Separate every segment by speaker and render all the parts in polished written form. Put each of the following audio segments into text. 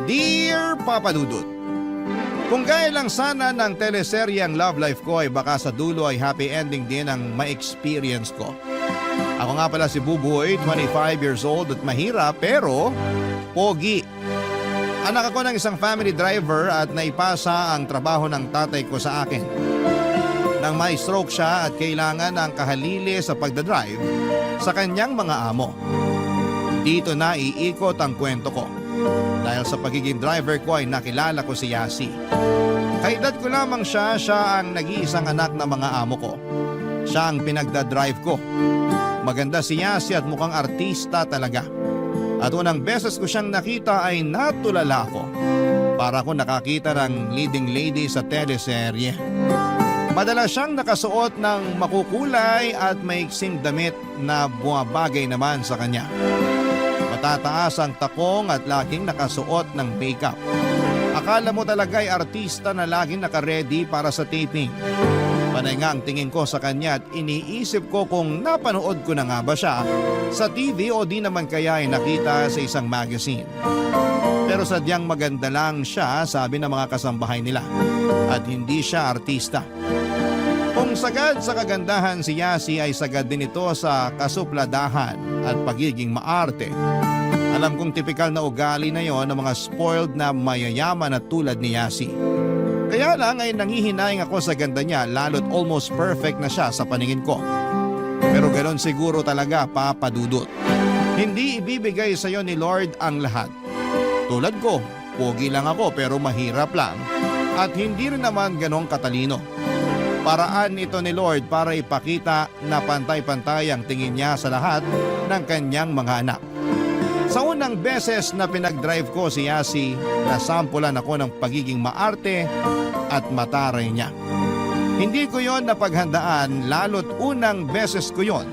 Speaker 1: Dear Papa Dudut, kung gaya lang sana ng teleserye ang love life ko ay baka sa dulo ay happy ending din ang ma-experience ko. Ako nga pala si Buboy, 25 years old at mahirap pero pogi. Anak ako ng isang family driver at naipasa ang trabaho ng tatay ko sa akin. Nang may stroke siya at kailangan ng kahalili sa pagdadrive sa kanyang mga amo. Dito na iikot ang kwento ko. Dahil sa pagiging driver ko ay nakilala ko si Yasi. Kaedad ko lamang siya ang nag-iisang anak ng mga amo ko. Siya ang pinagdadrive ko. Maganda si Yasi at mukhang artista talaga. At unang beses ko siyang nakita ay natulala ako. Para ko nakakita ng leading lady sa teleserye. Madalas siyang nakasuot ng makukulay at maiksing damit na bumabagay naman sa kanya. Matataas ang takong at laging nakasuot ng makeup. Akala mo talaga ay artista na laging nakaredy para sa taping. Panay nga ang tingin ko sa kanya at iniisip ko kung napanood ko na nga ba siya sa TV o di naman kaya ay nakita sa isang magazine. Pero sadyang maganda lang siya, sabi ng mga kasambahay nila. At hindi siya artista. Kung sagad sa kagandahan si Yasi ay sagad din ito sa kasupladahan at pagiging maarte. Alam kong tipikal na ugali na yon ng mga spoiled na mayayaman at tulad ni Yasi. Kaya lang ay nanghihinaing ako sa ganda niya lalo't almost perfect na siya sa paningin ko. Pero ganoon siguro talaga, Papa Dudut. Hindi ibibigay sa iyo ni Lord ang lahat. Tulad ko, pogi lang ako pero mahirap lang at hindi rin naman ganong katalino. Paraan ito ni Lord para ipakita na pantay-pantay ang tingin niya sa lahat ng kanyang mga anak. Sa unang beses na pinag-drive ko si Yasi, nasampulan ako ng pagiging maarte at mataray niya. Hindi ko yon napaghandaan lalo't unang beses ko yon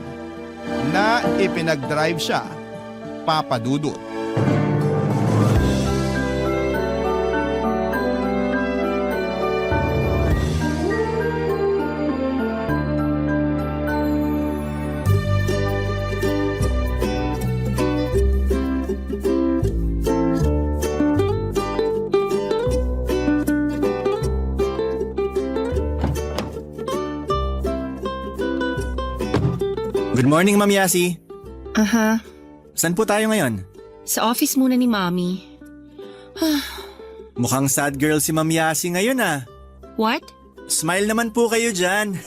Speaker 1: na ipinag-drive siya, Papa Dudut.
Speaker 2: Good morning, Ma'am Yasi.
Speaker 3: Aha.
Speaker 2: Saan po tayo ngayon?
Speaker 3: Sa office muna ni Mommy.
Speaker 2: Mukhang sad girl si Ma'am Yasi ngayon ah.
Speaker 3: What?
Speaker 2: Smile naman po kayo dyan.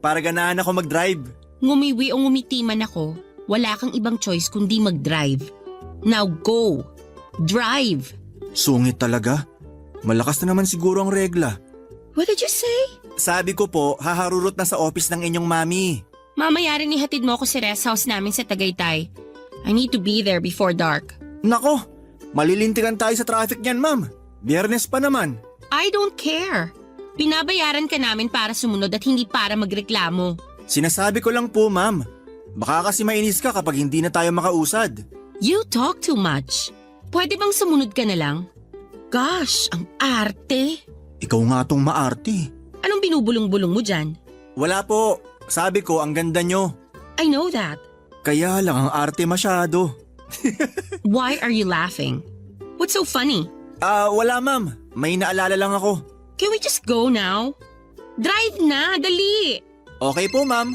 Speaker 2: Para ganahan ako mag-drive.
Speaker 3: Ngumiwi o ngumiti man ako, wala kang ibang choice kundi mag-drive. Now go! Drive!
Speaker 2: Sungit talaga. Malakas na naman siguro ang regla.
Speaker 3: What did you say?
Speaker 2: Sabi ko po, haharurot na sa office ng inyong mami.
Speaker 3: Mamaya rin ihatid mo ako sa rest house namin sa Tagaytay. I need to be there before dark.
Speaker 2: Nako, malilintikan tayo sa traffic niyan, ma'am. Biyernes pa naman.
Speaker 3: I don't care. Binabayaran ka namin para sumunod at hindi para magreklamo.
Speaker 2: Sinasabi ko lang po, ma'am. Baka kasi mainis ka kapag hindi na tayo makausad.
Speaker 3: You talk too much. Pwede bang sumunod ka na lang? Gosh, ang arte.
Speaker 2: Ikaw nga tong maarte.
Speaker 3: Anong binubulong-bulong mo dyan?
Speaker 2: Wala po. Sabi ko, ang ganda nyo.
Speaker 3: I know that.
Speaker 2: Kaya lang ang arte masyado.
Speaker 3: Why are you laughing? What's so funny?
Speaker 2: Wala ma'am. May naalala lang ako.
Speaker 3: Can we just go now? Drive na, dali!
Speaker 2: Okay po ma'am.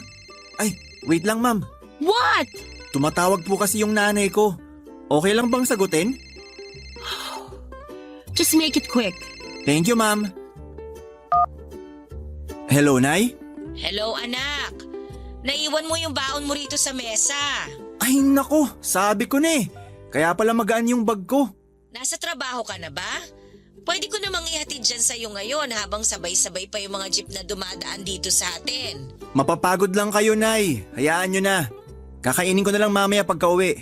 Speaker 2: Ay, wait lang ma'am.
Speaker 3: What?
Speaker 2: Tumatawag po kasi yung nanay ko. Okay lang bang sagutin?
Speaker 3: Just make it quick.
Speaker 2: Thank you ma'am. Hello, Nay?
Speaker 4: Hello anak, naiwan mo yung baon mo rito sa mesa.
Speaker 2: Ay nako, sabi ko na eh. Kaya pala magaan yung bag ko.
Speaker 4: Nasa trabaho ka na ba? Pwede ko namang ihatid dyan sa'yo ngayon habang sabay-sabay pa yung mga jeep na dumadaan dito sa atin.
Speaker 2: Mapapagod lang kayo, Nay. Hayaan nyo na. Kakainin ko na lang mamaya pagka uwi.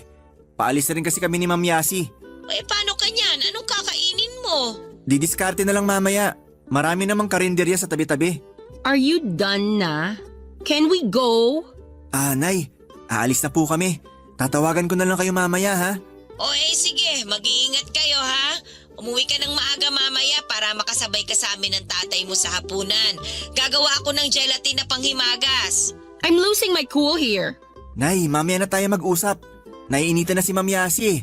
Speaker 2: Paalis na rin kasi kami ni Ma'am Yasi.
Speaker 4: Eh paano ka niyan? Anong kakainin mo?
Speaker 2: Didiskarte na lang mamaya. Marami namang karinderya sa tabi-tabi.
Speaker 3: Are you done na? Can we go?
Speaker 2: Nay, aalis na po kami. Tatawagan ko na lang kayo mamaya ha.
Speaker 4: Sige, mag-iingat kayo ha. Umuwi ka ng maaga mamaya para makasabay ka sa amin ng tatay mo sa hapunan. Gagawa ako ng gelatin na panghimagas.
Speaker 3: I'm losing my cool here.
Speaker 2: Nay, mamaya na tayo mag-usap. Naiinitan na si Ma'am Yasi eh.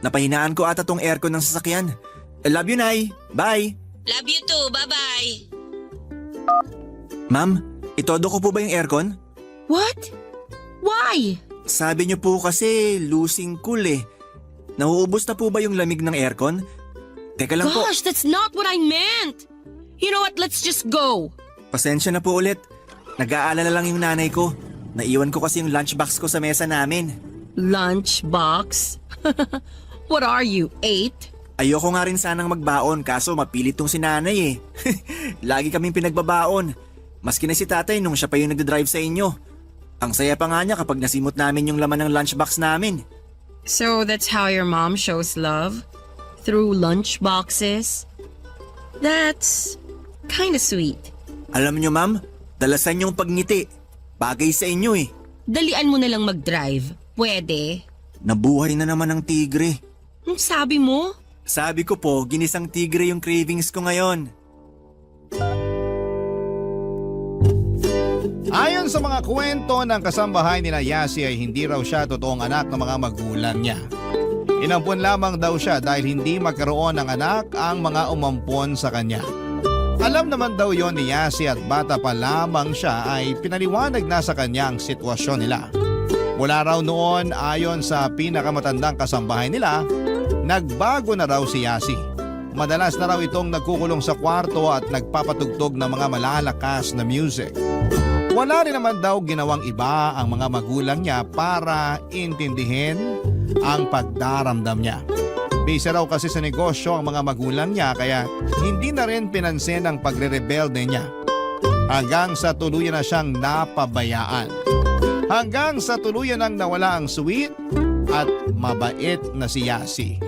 Speaker 2: Napahinaan ko ata tong aircon ng sasakyan. Love you, Nay. Bye.
Speaker 4: Love you too. Bye-bye.
Speaker 2: Ma'am, itodo ko po ba yung aircon?
Speaker 3: What? Why?
Speaker 2: Sabi niyo po kasi losing cool eh. Nauubos na po ba yung lamig ng aircon? Teka lang po.
Speaker 3: Gosh, that's not what I meant. You know what? Let's just go.
Speaker 2: Pasensya na po ulit. Nag-aalala lang yung nanay ko. Naiwan ko kasi yung lunchbox ko sa mesa namin.
Speaker 3: Lunchbox? What are you, 8?
Speaker 2: Ayoko nga rin sanang magbaon kaso mapilit tong si nanay eh. Lagi kaming pinagbabaon. Maski na si tatay nung siya pa yung nagdadrive sa inyo. Ang saya pa nga niya kapag nasimot namin yung laman ng lunchbox namin.
Speaker 3: So that's how your mom shows love? Through lunchboxes? That's kinda sweet.
Speaker 2: Alam niyo ma'am, dalasan yung pagngiti. Bagay sa inyo eh.
Speaker 3: Dalian mo na lang mag-drive. Pwede?
Speaker 2: Nabuhay na naman ng tigre.
Speaker 3: Ang sabi mo?
Speaker 2: Sabi ko po, ginisang tigre yung cravings ko ngayon.
Speaker 1: Ayon sa mga kwento ng kasambahay ni Yasi ay hindi raw siya totoong anak ng mga magulang niya. Inampon lamang daw siya dahil hindi magkaroon ng anak ang mga umampon sa kanya. Alam naman daw yon ni Yasi at bata pa lamang siya ay pinaliwanag na sa kanya ang sitwasyon nila. Mula raw noon ayon sa pinakamatandang kasambahay nila, nagbago na raw si Yasi. Madalas na raw itong nagkukulong sa kwarto at nagpapatugtog ng mga malalakas na music. Wala rin naman daw ginawang iba ang mga magulang niya para intindihin ang pagdaramdam niya. Busy raw kasi sa negosyo ang mga magulang niya kaya hindi na rin pinansin ang pagre-rebelde niya. Hanggang sa tuluyan na siyang napabayaan. Hanggang sa tuluyan nang nawala ang sweet at mabait na si Yasi.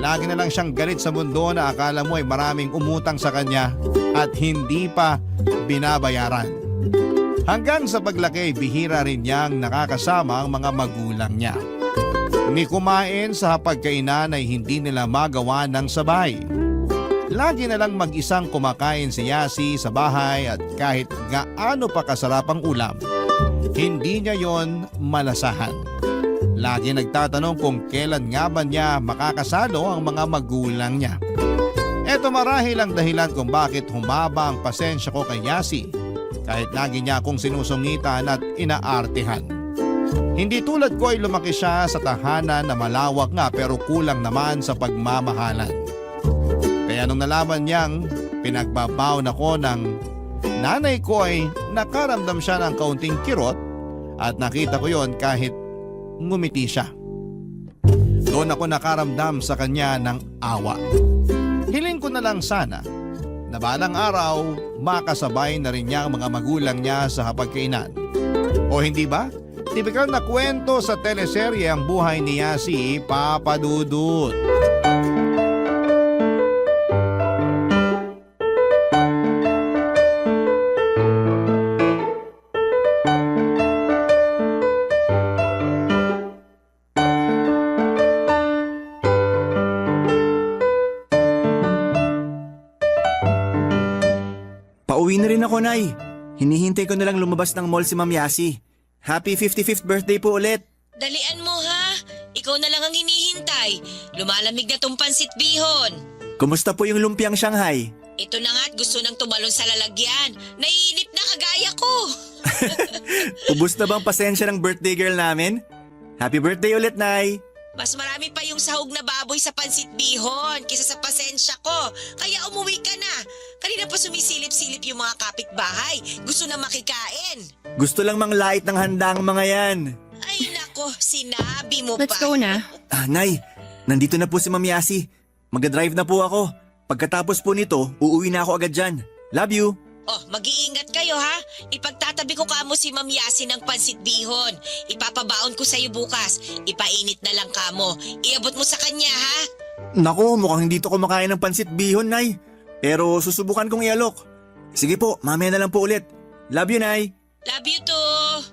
Speaker 1: Lagi na lang siyang galit sa mundo na akala mo ay maraming umutang sa kanya at hindi pa binabayaran. Hanggang sa paglaki, bihira rin niyang nakakasama ang mga magulang niya. Ni kumain sa hapagkainan ay hindi nila magawa ng sabay. Lagi na lang mag-isang kumakain si Yasi sa bahay at kahit gaano pa kasarap ang ulam, hindi niya yon malasahan. Lagi nagtatanong kung kailan nga ba niya makakasalo ang mga magulang niya. Eto marahil ang dahilan kung bakit humaba ang pasensya ko kay Yasi kahit lagi niya akong sinusungitan at inaartehan. Hindi tulad ko ay lumaki siya sa tahanan na malawak nga pero kulang naman sa pagmamahalan. Kaya nung nalaman niyang pinagbabaon ako ng nanay ko ay nakaramdam siya ng kaunting kirot at nakita ko yon kahit ngumiti siya. Doon ako nakaramdam sa kanya ng awa. Hiling ko na lang sana na balang araw makasabay na rin niya ang mga magulang niya sa hapagkainan. O hindi ba? Tipikal na kwento sa teleserye ang buhay ni Yasi, Papa Dudut.
Speaker 2: Pauwi na rin ako, Nay. Hinihintay ko na lang lumabas ng mall si Ma'am Yasi. Happy 55th birthday po ulit.
Speaker 4: Dalian mo ha. Ikaw na lang ang hinihintay. Lumalamig na tong pansit bihon.
Speaker 2: Kumusta po yung lumpiang Shanghai?
Speaker 4: Ito na nga't gusto nang tumalon sa lalagyan. Naiinip na kagaya ko.
Speaker 2: Ubus na bang pasensya ng birthday girl namin? Happy birthday ulit, Nay.
Speaker 4: Mas marami pa yung sahog na baboy sa pansit bihon kisa sa pasensya ko. Kaya umuwi ka na. Kanina pa sumisilip-silip yung mga kapitbahay. Gusto na makikain.
Speaker 2: Gusto lang manglait ng handa ang mga yan.
Speaker 4: Ay nako, sinabi mo
Speaker 3: Let's
Speaker 4: pa.
Speaker 3: go na.
Speaker 2: Nay, nandito na po si Ma'am Yasi. Mag-drive na po ako. Pagkatapos po nito, uuwi na ako agad dyan. Love you.
Speaker 4: Oh, mag-iingat kayo ha. Ipagtatabi ko kamo si Ma'am Yasi ng pansit bihon. Ipapabaon ko sa'yo bukas. Ipainit na lang kamo. Iabot mo sa kanya ha.
Speaker 2: Naku, mukhang hindi to kumakain ng pansit bihon, Nay. Pero susubukan kong ialok. Sige po, mamaya na lang po ulit. Love you, Nay.
Speaker 4: Love you too.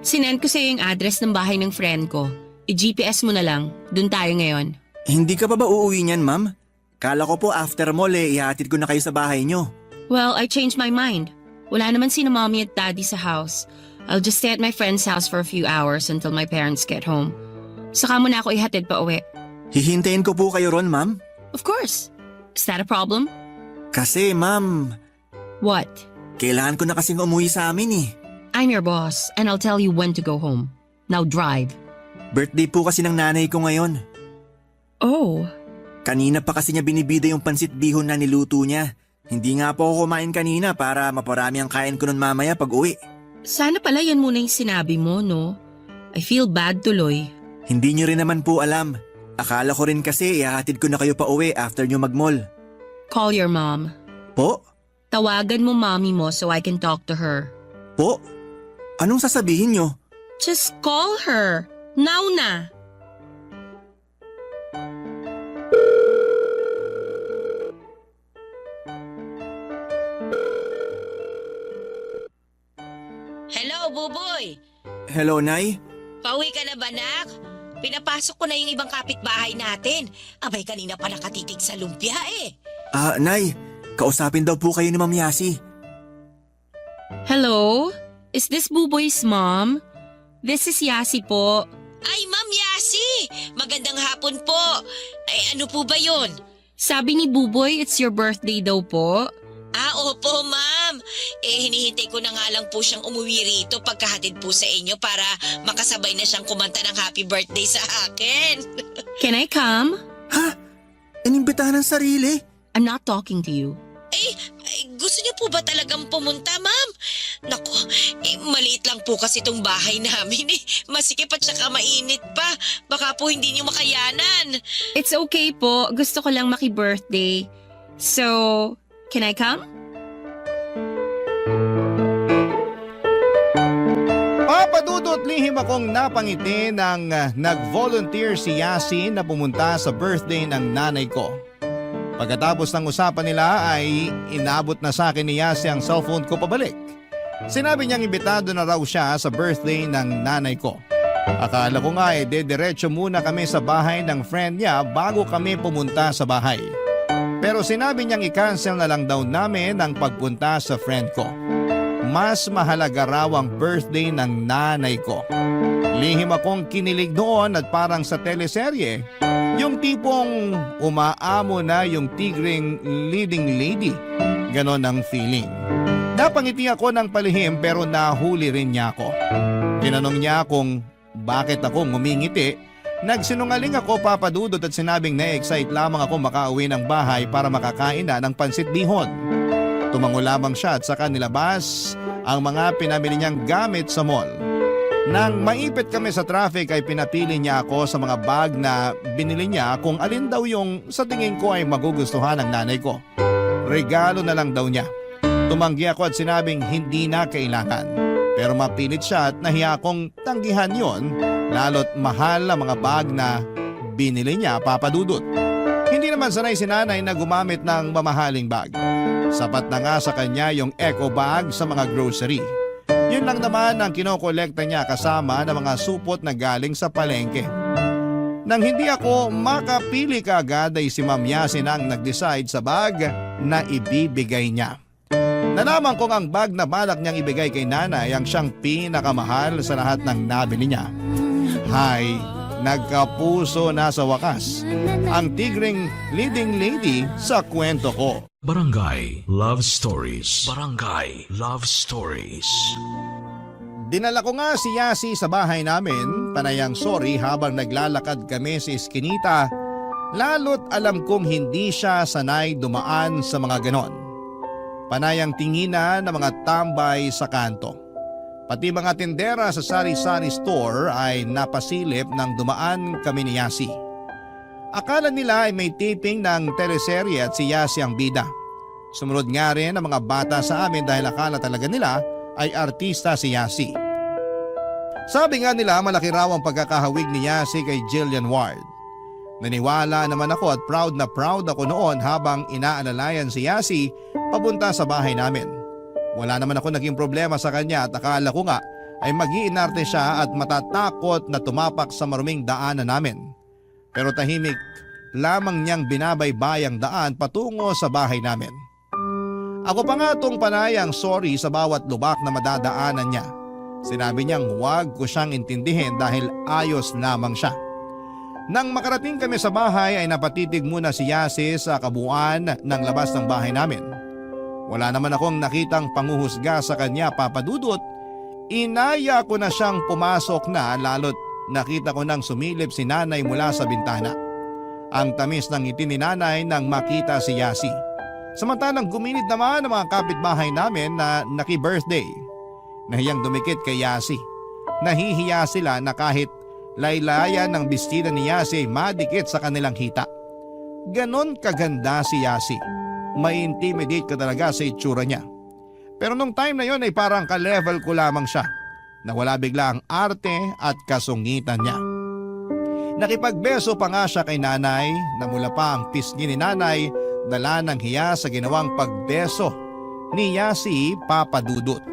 Speaker 3: Sinend ko sa'yo yung address ng bahay ng friend ko. I-GPS mo na lang. Doon tayo ngayon.
Speaker 2: Hindi ka pa ba uuwi niyan, Ma'am? Kala ko po after mall ihatid ko na kayo sa bahay nyo.
Speaker 3: Well, I changed my mind. Wala naman sina mommy at daddy sa house. I'll just stay at my friend's house for a few hours until my parents get home. Saka mo na ako ihatid pa uwi.
Speaker 2: Hihintayin ko po kayo ron, ma'am.
Speaker 3: Of course. Is that a problem?
Speaker 2: Kasi, ma'am,
Speaker 3: What?
Speaker 2: kailangan ko na kasing umuwi sa amin eh.
Speaker 3: I'm your boss and I'll tell you when to go home. Now drive.
Speaker 2: Birthday po kasi ng nanay ko ngayon.
Speaker 3: Oh,
Speaker 2: Kanina pa kasi niya binibida yung pansit bihon na niluto niya. Hindi nga po ako kumain kanina para maparami ang kain ko nun mamaya pag uwi.
Speaker 3: sana pala yan muna yung sinabi mo, no? I feel bad tuloy.
Speaker 2: Hindi niyo rin naman po alam. Akala ko rin kasi ihahatid ko na kayo pa uwi after niyo mag-mall.
Speaker 3: Call your mom.
Speaker 2: Po?
Speaker 3: Tawagan mo mommy mo so I can talk to her.
Speaker 2: Po? Anong sasabihin niyo?
Speaker 3: Just call her. Now na.
Speaker 4: Hello, Buboy.
Speaker 2: Hello, Nay?
Speaker 4: Pauwi ka na ba, nak? Pinapasok ko na yung ibang kapitbahay natin. Abay, kanina pa nakatitig sa lumpia eh.
Speaker 2: Nay, kausapin daw po kayo ni Ma'am Yasi.
Speaker 3: Hello? Is this Buboy's mom? This is Yasi po.
Speaker 4: Ay, Ma'am Yasi! Magandang hapon po. Ay, ano po ba yun?
Speaker 3: Sabi ni Buboy, it's your birthday daw po.
Speaker 4: Opo, ma'am. Hinihintay ko na nga lang po siyang umuwi rito pagkahatid po sa inyo para makasabay na siyang kumanta ng happy birthday sa akin.
Speaker 3: Can I come?
Speaker 2: Ha? Inimbitahan ng sarili?
Speaker 3: I'm not talking to you.
Speaker 4: Gusto niyo po ba talagang pumunta, ma'am? Naku, maliit lang po kasi itong bahay namin eh. Masikip at saka mainit pa. Baka po hindi niyo makayanan.
Speaker 3: It's okay po. Gusto ko lang maki-birthday. So, can I come?
Speaker 1: Papadudot lihim akong napangiti nang nag-volunteer si Yasi na pumunta sa birthday ng nanay ko. Pagkatapos ng usapan nila ay inabot na sa akin ni Yasi ang cellphone ko pabalik. Sinabi niyang imbitado na raw siya sa birthday ng nanay ko. Akala ko nga dediretso muna kami sa bahay ng friend niya bago kami pumunta sa bahay. Pero sinabi niyang i-cancel na lang daw namin ang pagpunta sa friend ko. Mas mahalaga raw ang birthday ng nanay ko. Lihim akong kinilig noon at parang sa teleserye, yung tipong umaamo na yung tigring leading lady. Ganon ang feeling. Napangiti ako ng palihim pero nahuli rin niya ako. Tinanong niya kung bakit ako ngumingiti. Nagsinungaling ako, papadudot, at sinabing na-excite lamang ako makauwi ng bahay para makakain na ng pansit bihon. Tumango lamang siya at saka nilabas ang mga pinamili niyang gamit sa mall. Nang maipit kami sa traffic ay pinapili niya ako sa mga bag na binili niya kung alin daw yung sa tingin ko ay magugustuhan ng nanay ko. Regalo na lang daw niya. Tumanggi ako at sinabing hindi na kailangan. Pero mapilit siya at nahiya akong tanggihan yon, lalo't mahal ang mga bag na binili niya, papadudot. Hindi naman sanay si nanay na gumamit ng mamahaling bag. Sapat na nga sa kanya yung eco bag sa mga grocery. Yun lang naman ang kinokolekta niya kasama ng mga supot na galing sa palengke. Nang hindi ako makapili kaagad ay si Ma'am Yasin ang nag-decide sa bag na ibibigay niya. Nalaman kong ang bag na balak niyang ibigay kay nanay ang siyang pinakamahal sa lahat ng nabili niya. Hay, nagkapuso na sa wakas ang tigring leading lady sa kwento ko.
Speaker 5: Barangay Love Stories. Barangay Love Stories.
Speaker 1: Dinala ko nga si Yasi sa bahay namin, panayang sorry habang naglalakad kami sa eskinita, lalo't alam kong hindi siya sanay dumaan sa mga ganon. Panayang tinginan ng mga tambay sa kanto. Pati mga tindera sa sari-sari store ay napasilip nang dumaan kami ni Yasi. Akala nila ay may taping ng teleserye at si Yasi ang bida. Sumunod nga rin ang mga bata sa amin dahil akala talaga nila ay artista si Yasi. Sabi nga nila malaki raw ang pagkakahawig ni Yasi kay Jillian Ward. Naniwala naman ako at proud na proud ako noon habang inaalalayan si Yasi papunta sa bahay namin. Wala naman ako naging problema sa kanya at akala ko nga ay mag-iinarte siya at matatakot na tumapak sa maruming daanan namin. Pero tahimik lamang niyang binabaybay ang daan patungo sa bahay namin. Ako pa nga tong panayang sorry sa bawat lubak na madadaanan niya. Sinabi niyang huwag ko siyang intindihin dahil ayos lamang siya. Nang makarating kami sa bahay ay napatitig muna si Yasi sa kabuuan ng labas ng bahay namin. Wala naman akong nakitang panguhusga sa kanya, Papa Dudut. Inaya ko na siyang pumasok na lalo't nakita ko nang sumilip si nanay mula sa bintana. Ang tamis ng ngiti ni nanay nang makita si Yasi. Samantalang guminit naman ang mga kapitbahay namin na naki-birthday. Nahiyang dumikit kay Yasi. Nahihiya sila na kahit laylayan ng bestida ni Yasi ay madikit sa kanilang hita. Ganon kaganda si Yasi. May intimidate ka talaga sa itsura niya. Pero nung time na yon ay parang ka-level ko lamang siya. Nawala bigla ang arte at kasungitan niya. Nakipagbeso pa nga siya kay nanay na mula pa ang pisngi ni nanay dala ng hiya sa ginawang pagbeso ni Yasi, Papa Dudut.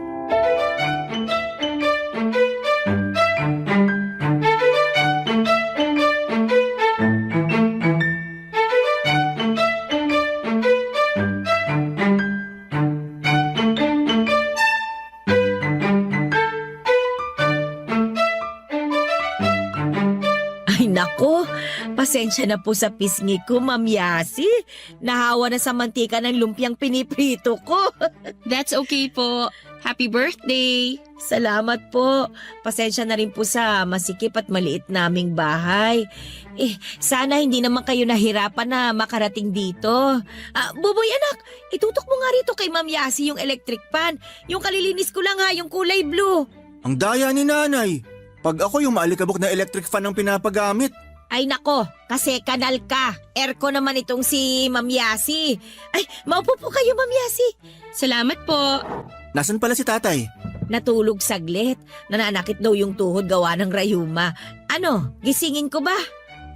Speaker 6: Ay nako, pasensya na po sa pisngi ko, Ma'am Yasi. Nahawa na sa mantika ng lumpiang piniprito ko.
Speaker 3: That's okay po. Happy birthday!
Speaker 6: Salamat po. Pasensya na rin po sa masikip at maliit naming bahay. Sana hindi naman kayo nahirapan na makarating dito. Buboy anak, itutok mo nga rito kay Ma'am Yasi yung electric fan. Yung kalilinis ko lang ha, yung kulay blue.
Speaker 2: Ang daya ni nanay. Pag ako yung maalikabok na electric fan ang pinapagamit.
Speaker 6: Ay nako, kasi kanal ka. Aircon naman itong si Ma'am Yasi. Ay, maupo po kayo, Ma'am Yasi.
Speaker 3: Salamat po.
Speaker 2: Nasaan pala si tatay?
Speaker 6: Natulog saglit. Nananakit daw yung tuhod gawa ng rayuma. Ano, gisingin ko ba?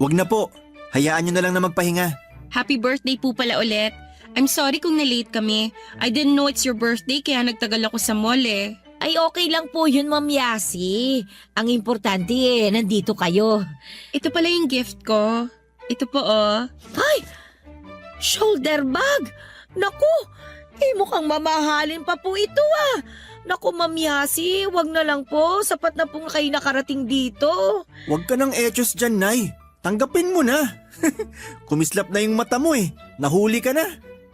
Speaker 2: Wag na po. Hayaan nyo na lang na magpahinga.
Speaker 3: Happy birthday po pala ulit. I'm sorry kung na-late kami. I didn't know it's your birthday kaya nagtagal ako sa mall eh.
Speaker 6: Ay okay lang po yun, Ma'am Yasi. Ang importante nandito kayo.
Speaker 3: Ito pala yung gift ko. Ito po oh.
Speaker 6: Ay! Shoulder bag! Naku! Mukhang mamahalin pa po ito Naku, Ma'am Yasi, wag na lang po. Sapat na po kayo nakarating dito.
Speaker 2: Wag ka ng etyos dyan, Nay. Tanggapin mo na. Kumislap na yung mata mo eh. Nahuli ka na.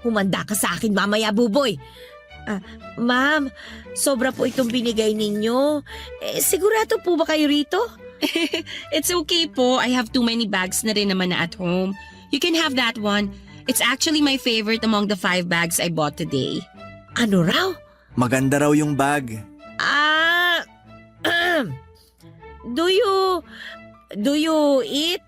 Speaker 6: Humanda ka sa akin mamaya, Buboy. Ma'am, sobra po itong binigay ninyo. Sigurado po ba kayo rito?
Speaker 3: It's okay po. I have too many bags na rin naman na at home. You can have that one. It's actually my favorite among the 5 bags I bought today.
Speaker 6: Ano raw?
Speaker 2: Maganda raw yung bag.
Speaker 6: Do you eat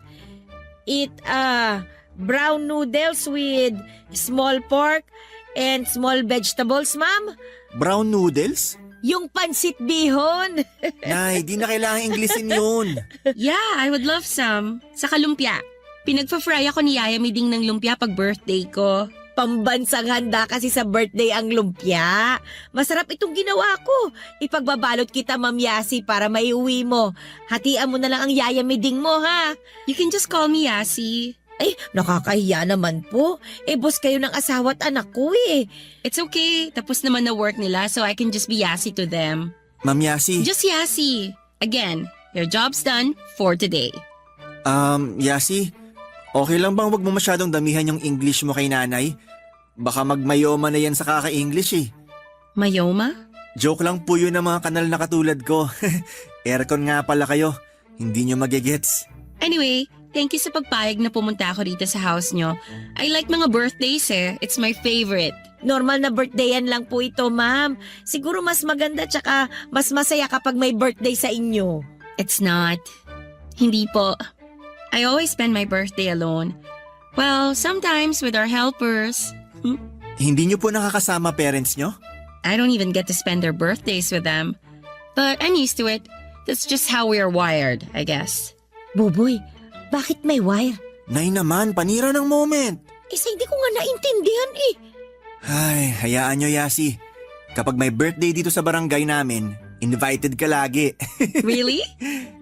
Speaker 6: brown noodles with small pork and small vegetables, ma'am?
Speaker 2: Brown noodles?
Speaker 6: Yung pansit bihon.
Speaker 2: Nay, di na kailangan Inglesin yun.
Speaker 3: Yeah, I would love some. Sa kalumpia. Pinagpa-fry ako ni Yaya Miding ng lumpia pag birthday ko.
Speaker 6: Pambansang handa kasi sa birthday ang lumpia. Masarap itong ginawa ko. Ipagbabalot kita, Ma'am Yasi, para maiuwi mo. Hatian mo na lang ang yayamiding mo, ha?
Speaker 3: You can just call me Yasi.
Speaker 6: Ay, nakakahiya naman po. Boss kayo ng asawa at anak ko eh.
Speaker 3: It's okay. Tapos naman na work nila so I can just be Yasi to them.
Speaker 2: Ma'am Yasi.
Speaker 3: Just Yasi. Again, your job's done for today.
Speaker 2: Yasi, okay lang bang wag mo masyadong damihan yung English mo kay nanay? Baka magmayoma na yan sa kaka-English eh.
Speaker 3: Mayoma?
Speaker 2: Joke lang po yun ng mga kanal na katulad ko. Aircon nga pala kayo. Hindi nyo magigets.
Speaker 3: Anyway, thank you sa pagpayag na pumunta ako dito sa house nyo. I like mga birthdays eh. It's my favorite.
Speaker 6: Normal na birthdayan lang po ito, ma'am. Siguro mas maganda tsaka mas masaya kapag may birthday sa inyo.
Speaker 3: It's not. Hindi po. I always spend my birthday alone. Well, sometimes with our helpers.
Speaker 2: Hindi nyo po nakakasama parents nyo?
Speaker 3: I don't even get to spend their birthdays with them. But I'm used to it. That's just how we are wired, I guess.
Speaker 6: Buboy, bakit may wire?
Speaker 2: Nay naman, panira ng moment.
Speaker 6: Hindi ko nga naintindihan eh.
Speaker 2: Ay, hayaan nyo Yasi. Kapag may birthday dito sa barangay namin, invited ka lagi.
Speaker 3: Really?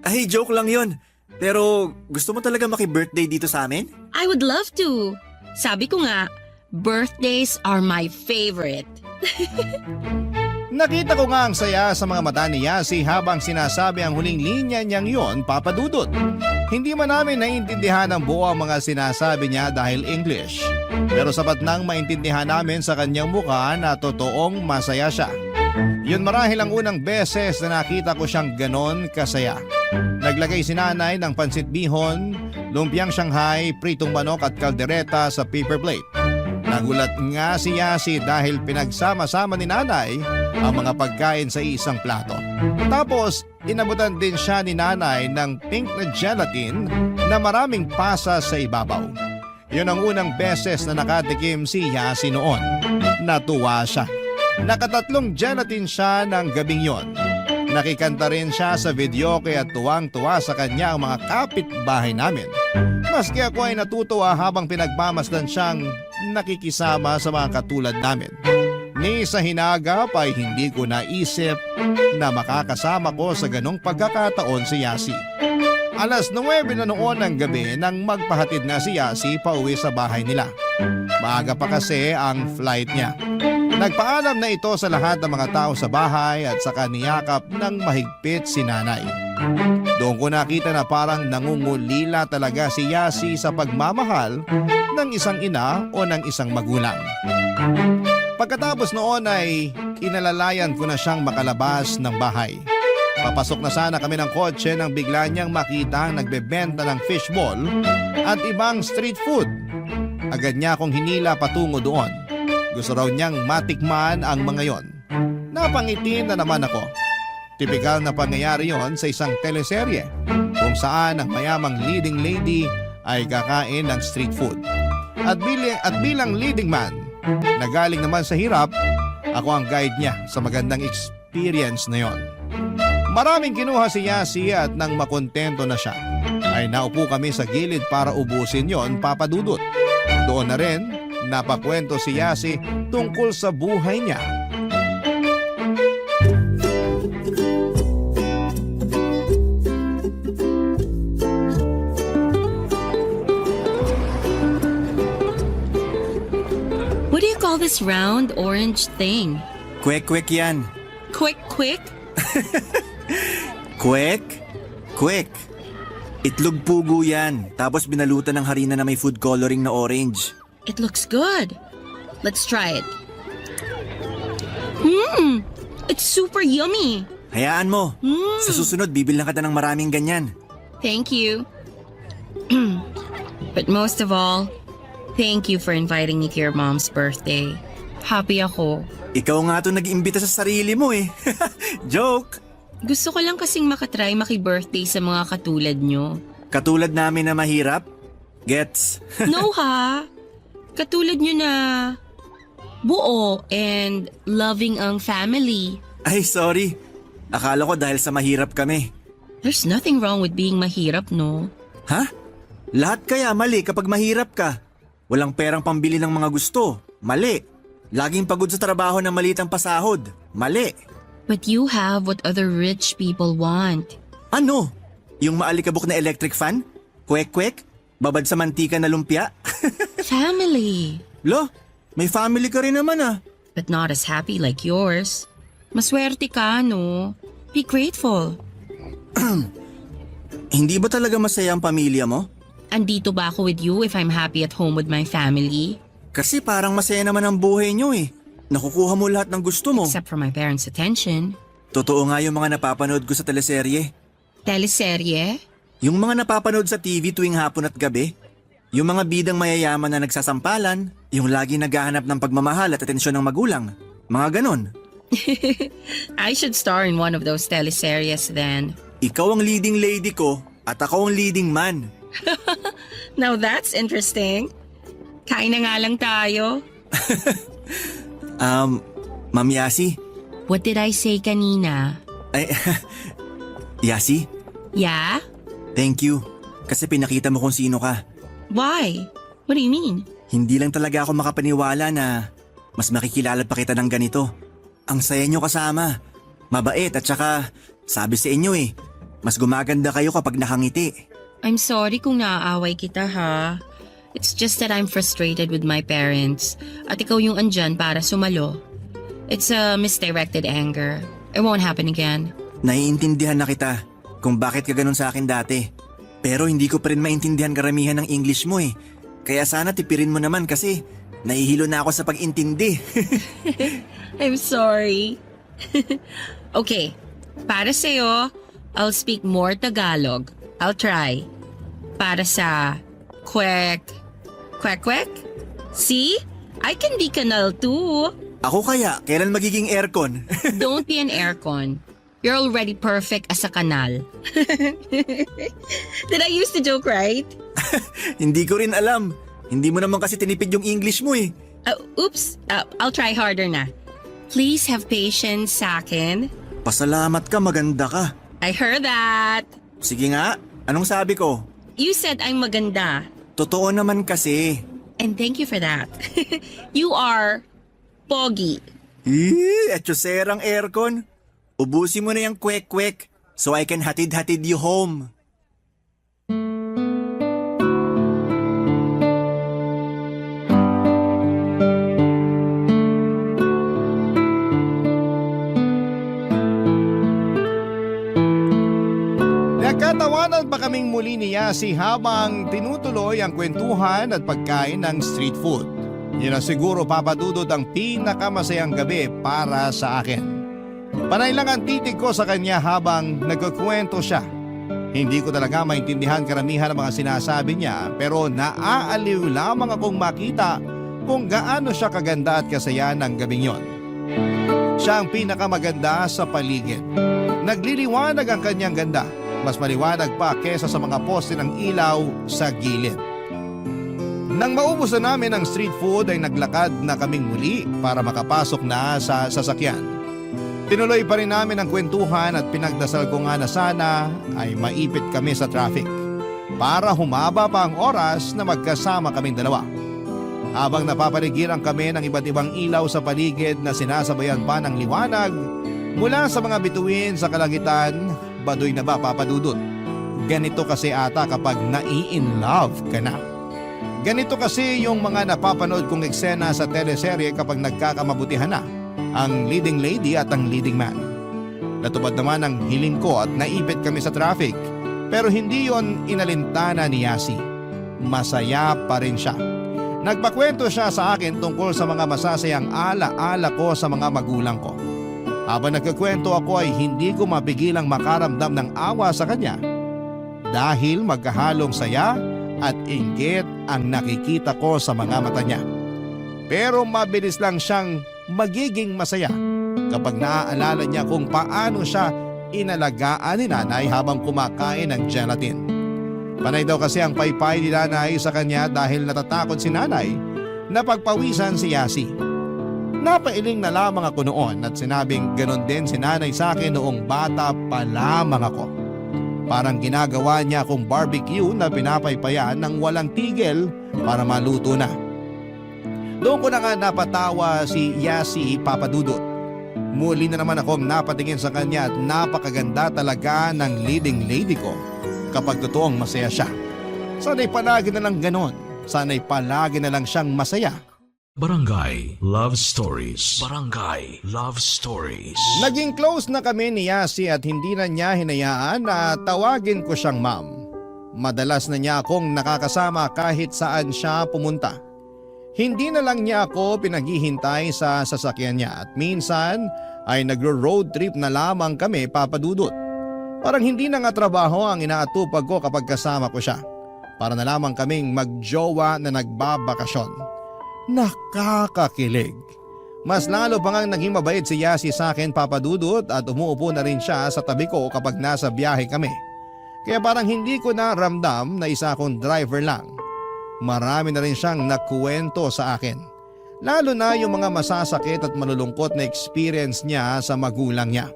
Speaker 2: Ay, joke lang yon. Pero gusto mo talaga maki-birthday dito sa amin?
Speaker 3: I would love to. Sabi ko nga, birthdays are my favorite.
Speaker 1: Nakita ko nga ang saya sa mga mata ni Yasi habang sinasabi ang huling linya niyang yon, Papa Dudut. Hindi man namin naiintindihan ang buo ang mga sinasabi niya dahil English. Pero sapat nang maintindihan namin sa kanyang mukha na totoong masaya siya. Yun marahil ang unang beses na nakita ko siyang ganon kasaya. Naglagay si nanay ng pansit bihon, lumpiang Shanghai, pritong manok at kaldereta sa paper plate. Nagulat nga si Yasi dahil pinagsama-sama ni nanay ang mga pagkain sa isang plato. Tapos, inabutan din siya ni nanay ng pink na gelatin na maraming pasas sa ibabaw. Yun ang unang beses na nakatikim si Yasi noon. Natuwa siya. Nakatatlong gelatin siya ng gabing yon. Nakikanta rin siya sa video kaya tuwang-tuwa sa kanya ang mga kapitbahay namin. Maski ako ay natutuwa habang pinagmamasdan siyang nakikisama sa mga katulad namin. Ni sa hinagap ay hindi ko naisip na makakasama ko sa ganong pagkakataon si Yasi. Alas 9 na noon ng gabi nang magpahatid na si Yasi pauwi sa bahay nila. Maaga pa kasi ang flight niya. Nagpaalam na ito sa lahat ng mga tao sa bahay at saka niyakap ng mahigpit si nanay. Doon ko nakita na parang nangungulila talaga si Yasi sa pagmamahal ng isang ina o ng isang magulang. Pagkatapos noon ay inalalayan ko na siyang makalabas ng bahay. Papasok na sana kami ng kotse nang bigla niyang makita ang nagbebenta ng fishball at ibang street food. Agad niya akong hinila patungo doon. Gusto raw niyang matikman ang mga yon. Napangiti na naman ako. Tipikal na pangyayari yon sa isang teleserye kung saan ang mayamang leading lady ay kakain ng street food. At bilang leading man na galing naman sa hirap, ako ang guide niya sa magandang experience na yon. Maraming kinuha si Yasi at nang makontento na siya, ay naupo kami sa gilid para ubusin yon, Papa Dudut. Doon na rin napakwento si Yasi tungkol sa buhay niya.
Speaker 3: What do you call this round orange thing?
Speaker 2: Kwek-kwek yan.
Speaker 3: Quick, quick?
Speaker 2: Kwek? Kwek. Itlog pugo yan. Tapos binalutan ng harina na may food coloring na orange.
Speaker 3: It looks good. Let's try it. It's super yummy.
Speaker 2: Hayaan mo. Sa susunod, bibilhan kita ng maraming ganyan.
Speaker 3: Thank you. But most of all, thank you for inviting me to your mom's birthday. Happy ako.
Speaker 2: Ikaw nga to nag-imbita sa sarili mo eh. Joke!
Speaker 3: Gusto ko lang kasing makatry maki-birthday sa mga katulad nyo.
Speaker 2: Katulad namin na mahirap? Gets?
Speaker 3: No ha? Katulad nyo na buo and loving ang family.
Speaker 2: Ay, sorry. Akala ko dahil sa mahirap kami.
Speaker 3: There's nothing wrong with being mahirap, no?
Speaker 2: Ha? Lahat kaya mali kapag mahirap ka. Walang perang pambili ng mga gusto. Mali. Laging pagod sa trabaho na maliit ang pasahod. Mali.
Speaker 3: But you have what other rich people want.
Speaker 2: Ano? Yung maalikabok na electric fan? Kwek-kwek? Babad sa mantika na lumpia?
Speaker 3: Family.
Speaker 2: Lo, may family ka rin naman ah.
Speaker 3: But not as happy like yours. Maswerte ka, no? Be grateful.
Speaker 2: Hindi ba talaga masaya ang pamilya mo?
Speaker 3: Andito ba ako with you if I'm happy at home with my family?
Speaker 2: Kasi parang masaya naman ang buhay nyo eh. Nakukuha mo lahat ng gusto mo.
Speaker 3: Except for my parents' attention.
Speaker 2: Totoo nga yung mga napapanood ko sa teleserye.
Speaker 3: Teleserye?
Speaker 2: Yung mga napapanood sa TV tuwing hapon at gabi. Yung mga bidang mayayaman na nagsasampalan. Yung lagi naghahanap ng pagmamahal at atensyon ng magulang. Mga ganon.
Speaker 3: I should star in one of those teleseries then.
Speaker 2: Ikaw ang leading lady ko at ako ang leading man.
Speaker 3: Now that's interesting. Kain na nga lang tayo.
Speaker 2: Ma'am Yasi.
Speaker 3: What did I say kanina?
Speaker 2: Ay, Yasi,
Speaker 3: Yeah?
Speaker 2: thank you. Kasi pinakita mo kung sino ka.
Speaker 3: Why? What do you mean?
Speaker 2: Hindi lang talaga ako makapaniwala na mas makikilala pa kita ng ganito. Ang saya nyo kasama. Mabait at saka sabi sa inyo eh, mas gumaganda kayo kapag nakangiti.
Speaker 3: I'm sorry kung naaaway kita ha. It's just that I'm frustrated with my parents at ikaw yung andyan para sumalo. It's a misdirected anger. It won't happen again.
Speaker 2: Naiintindihan na kita kung bakit ka ganun sa akin dati. Pero hindi ko pa rin maintindihan karamihan ng English mo eh. Kaya sana tipirin mo naman kasi nahihilo na ako sa pag-intindi.
Speaker 3: I'm sorry. Okay, para sa'yo, I'll speak more Tagalog. I'll try. Para sa kwek. See? I can be kanal too.
Speaker 2: Ako kaya, kailan magiging aircon?
Speaker 3: Don't be an aircon. You're already perfect as a kanal. Did I use the joke right?
Speaker 2: Hindi ko rin alam. Hindi mo naman kasi tinipid yung English mo eh.
Speaker 3: Oops. I'll try harder na. Please have patience sa akin.
Speaker 2: Pasalamat ka, maganda ka.
Speaker 3: I heard that.
Speaker 2: Sige nga, anong sabi ko?
Speaker 3: You said I'm maganda.
Speaker 2: Totoo naman kasi.
Speaker 3: And thank you for that. You are pogi.
Speaker 2: Etyoserang aircon. Ubusin mo na yung kwek-kwek so I can hatid-hatid you home.
Speaker 1: Nagkatawanan pa kaming muli ni Yasi habang tinutuloy ang kwentuhan at pagkain ng street food. Yun na siguro papadudod ang pinakamasayang gabi para sa akin. Panay lang ang titig ko sa kanya habang nagkukwento siya. Hindi ko talaga maintindihan karamihan ng mga sinasabi niya pero naaaliw lamang akong makita kung gaano siya kaganda at kasaya ng gabing yon. Siya ang pinakamaganda sa paligid. Nagliliwanag ang kanyang ganda. Mas maliwanag pa kesa sa mga poste ng ilaw sa gilid. Nang maubos na namin ang street food ay naglakad na kaming muli para makapasok na sa sasakyan. Tinuloy pa rin namin ang kwentuhan at pinagdasal ko nga na sana ay maipit kami sa traffic para humaba pa ang oras na magkasama kaming dalawa. Habang napapaligiran kami ng iba't ibang ilaw sa paligid na sinasabayan pa ng liwanag mula sa mga bituin sa kalangitan, baduy na ba papadudot? Ganito kasi ata kapag nai-in-love ka na. Ganito kasi yung mga napapanood kong eksena sa teleserye kapag nagkakamabutihan na ang leading lady at ang leading man. Natupad naman ang hiling ko at naipit kami sa traffic pero hindi yon inalintana ni Yasi. Masaya pa rin siya. Nagpakwento siya sa akin tungkol sa mga masasayang ala-ala ko sa mga magulang ko. Habang nagkakwento ako ay hindi ko mapigilang makaramdam ng awa sa kanya dahil magkahalong saya at inggit ang nakikita ko sa mga mata niya. Pero mabilis lang siyang magiging masaya kapag naaalala niya kung paano siya inalagaan ni nanay habang kumakain ng gelatin. Panay daw kasi ang paypay ni nanay sa kanya dahil natatakot si nanay na pagpawisan si Yasi. Napailing na lamang ako noon at sinabing ganon din si nanay sa akin noong bata pa lamang ako. Parang ginagawa niya akong barbecue na pinapaypayan ng walang tigil para maluto na. Doon ko na nga napatawa si Yasi papadudot. Muli na naman akong napatingin sa kanya at napakaganda talaga ng leading lady ko kapag totoong masaya siya. Sana'y palagi na lang ganon. Sana'y palagi na lang siyang masaya.
Speaker 5: Barangay Love Stories. Barangay Love Stories.
Speaker 1: Naging close na kami ni Yasi at hindi na niya hinayaan na tawagin ko siyang ma'am. Madalas na niya akong nakakasama kahit saan siya pumunta. Hindi na lang niya ako pinaghihintay sa sasakyan niya at minsan ay nagro-road trip na lamang kami papadudot. Parang hindi na nga trabaho ang inaatupag ko kapag kasama ko siya. Para na lamang kaming magjowa na nagbabakasyon. Nakakakilig. Mas lalo pa ngang naging mabait si Yasi sa akin papadudot at umuupo na rin siya sa tabi ko kapag nasa biyahe kami. Kaya parang hindi ko na ramdam na isa akong driver lang. Marami na rin siyang nakuwento sa akin. Lalo na yung mga masasakit at malulungkot na experience niya sa magulang niya.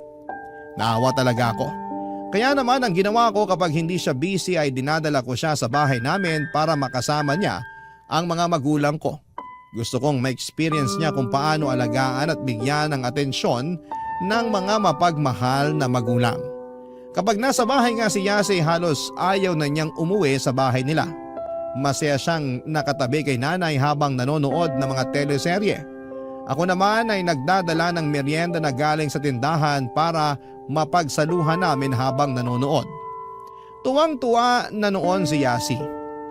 Speaker 1: Naawa talaga ako. Kaya naman ang ginawa ko kapag hindi siya busy ay dinadala ko siya sa bahay namin para makasama niya ang mga magulang ko. Gusto kong ma-experience niya kung paano alagaan at bigyan ng atensyon ng mga mapagmahal na magulang. Kapag nasa bahay nga si Yasi halos ayaw na niyang umuwi sa bahay nila. Masaya siyang nakatabi kay nanay habang nanonood ng mga teleserye. Ako naman ay nagdadala ng merienda na galing sa tindahan para mapagsaluhan namin habang nanonood. Tuwang-tuwa na noon si Yasi,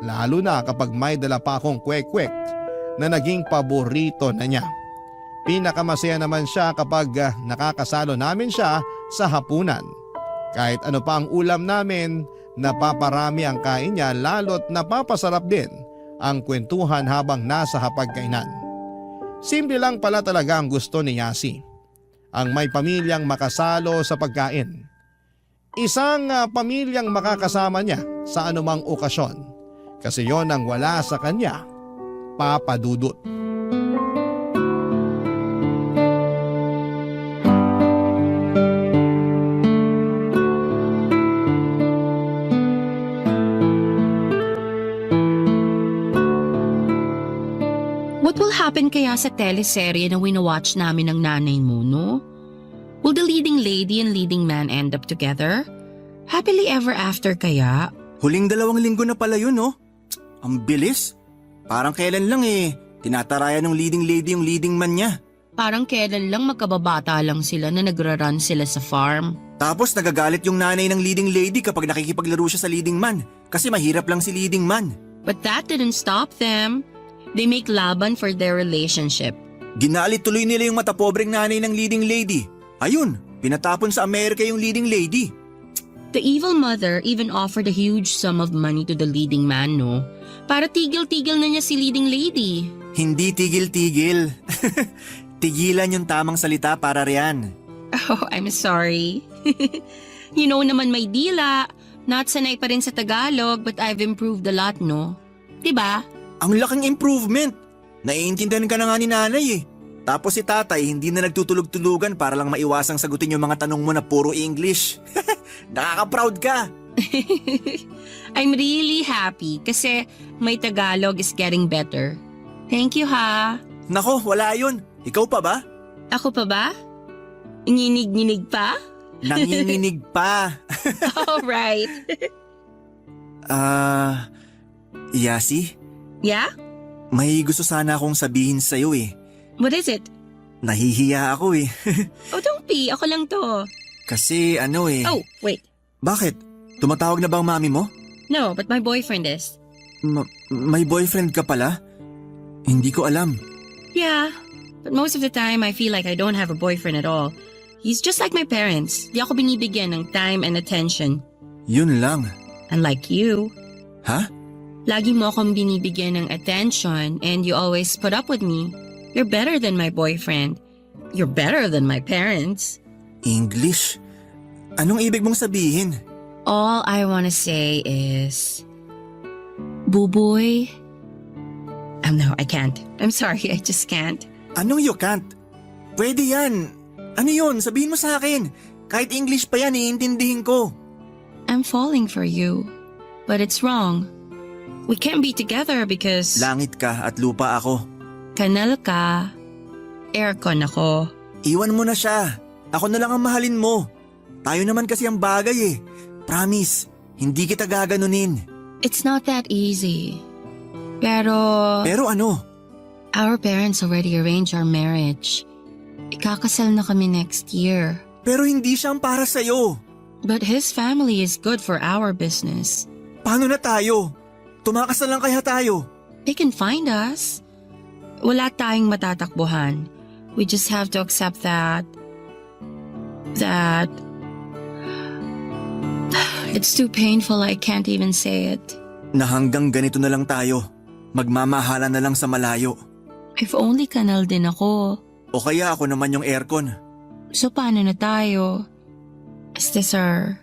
Speaker 1: lalo na kapag may dala pa akong kwek-kwek na naging paborito na niya. Pinakamasaya naman siya kapag nakakasalo namin siya sa hapunan. Kahit ano pa ang ulam namin, napaparami ang kain niya lalo't napapasarap din ang kwentuhan habang nasa hapagkainan. Simple lang pala talaga ang gusto ni Yasi, ang may pamilyang makasalo sa pagkain. Isang pamilyang makakasama niya sa anumang okasyon kasi yon ang wala sa kanya, Papa Dudut.
Speaker 3: What will happen kaya sa teleserye na winawatch namin ng nanay mo, no? Will the leading lady and leading man end up together? Happily ever after kaya?
Speaker 2: Huling 2 linggo na pala yun, no? Ang bilis. Parang kailan lang tinatarayan ng leading lady yung leading man niya.
Speaker 3: Parang kailan lang magkababata lang sila na nagra-run sila sa farm.
Speaker 2: Tapos nagagalit yung nanay ng leading lady kapag nakikipaglaro siya sa leading man kasi mahirap lang si leading man.
Speaker 3: But that didn't stop them. They make laban for their relationship.
Speaker 2: Ginalit tuloy nila yung matapobreng nanay ng leading lady. Ayun, pinatapon sa Amerika yung leading lady.
Speaker 3: The evil mother even offered a huge sum of money to the leading man, no? Para tigil-tigil na niya si leading lady.
Speaker 2: Hindi tigil-tigil. Tigilan yung tamang salita para riyan.
Speaker 3: Oh, I'm sorry. You know naman may dila. Not sanay pa rin sa Tagalog but I've improved a lot, no? Diba?
Speaker 2: Ang laking improvement. Naiintindihan ka na nga ni nanay eh. Tapos si tatay hindi na nagtutulog-tulugan para lang maiwasang sagutin yung mga tanong mo na puro English. Nakaka-proud ka.
Speaker 3: I'm really happy kasi my Tagalog is getting better. Thank you, ha?
Speaker 2: Nako, wala yun. Ikaw pa ba?
Speaker 3: Ako pa ba? Nginig-nginig pa?
Speaker 2: Nanginginig pa.
Speaker 3: Alright.
Speaker 2: Yasi,
Speaker 3: Yeah?
Speaker 2: may gusto sana akong sabihin sa'yo eh.
Speaker 3: What is it?
Speaker 2: Nahihiya ako eh.
Speaker 3: Oh, don't be. Ako lang to.
Speaker 2: Kasi
Speaker 3: Oh, wait.
Speaker 2: Bakit? Tumatawag na ba ang mami mo?
Speaker 3: No, but my boyfriend is.
Speaker 2: May boyfriend ka pala? Hindi ko alam.
Speaker 3: Yeah, but most of the time I feel like I don't have a boyfriend at all. He's just like my parents. Di ako binibigyan ng time and attention.
Speaker 2: Yun lang.
Speaker 3: Unlike you.
Speaker 2: Ha?
Speaker 3: Lagi mo akong binibigyan ng attention and you always put up with me. You're better than my boyfriend. You're better than my parents.
Speaker 2: English? Anong ibig mong sabihin?
Speaker 3: All I want to say is... Buboy? No, I can't. I'm sorry, I just can't.
Speaker 2: Anong you can't? Pwede yan. Ano yun? Sabihin mo sa akin. Kahit English pa yan, iintindihin ko.
Speaker 3: I'm falling for you. But it's wrong. We can't be together because...
Speaker 2: Langit ka at lupa ako.
Speaker 3: Kanal ka, aircon ako.
Speaker 2: Iwan mo na siya. Ako na lang ang mahalin mo. Tayo naman kasi ang bagay eh. Promise, hindi kita gaganunin.
Speaker 3: It's not that easy. Pero
Speaker 2: ano?
Speaker 3: our parents already arranged our marriage. Ikakasal na kami next year.
Speaker 2: Pero hindi siya ang para sa'yo.
Speaker 3: But his family is good for our business.
Speaker 2: Paano na tayo? Tumakas na lang kaya tayo.
Speaker 3: They can find us. Wala tayong matatakbuhan. We just have to accept that it's too painful I can't even say it.
Speaker 2: Na hanggang ganito na lang tayo. Magmamahala na lang sa malayo.
Speaker 3: If only kanal din ako.
Speaker 2: O kaya ako naman yung aircon.
Speaker 3: So paano na tayo? Is this our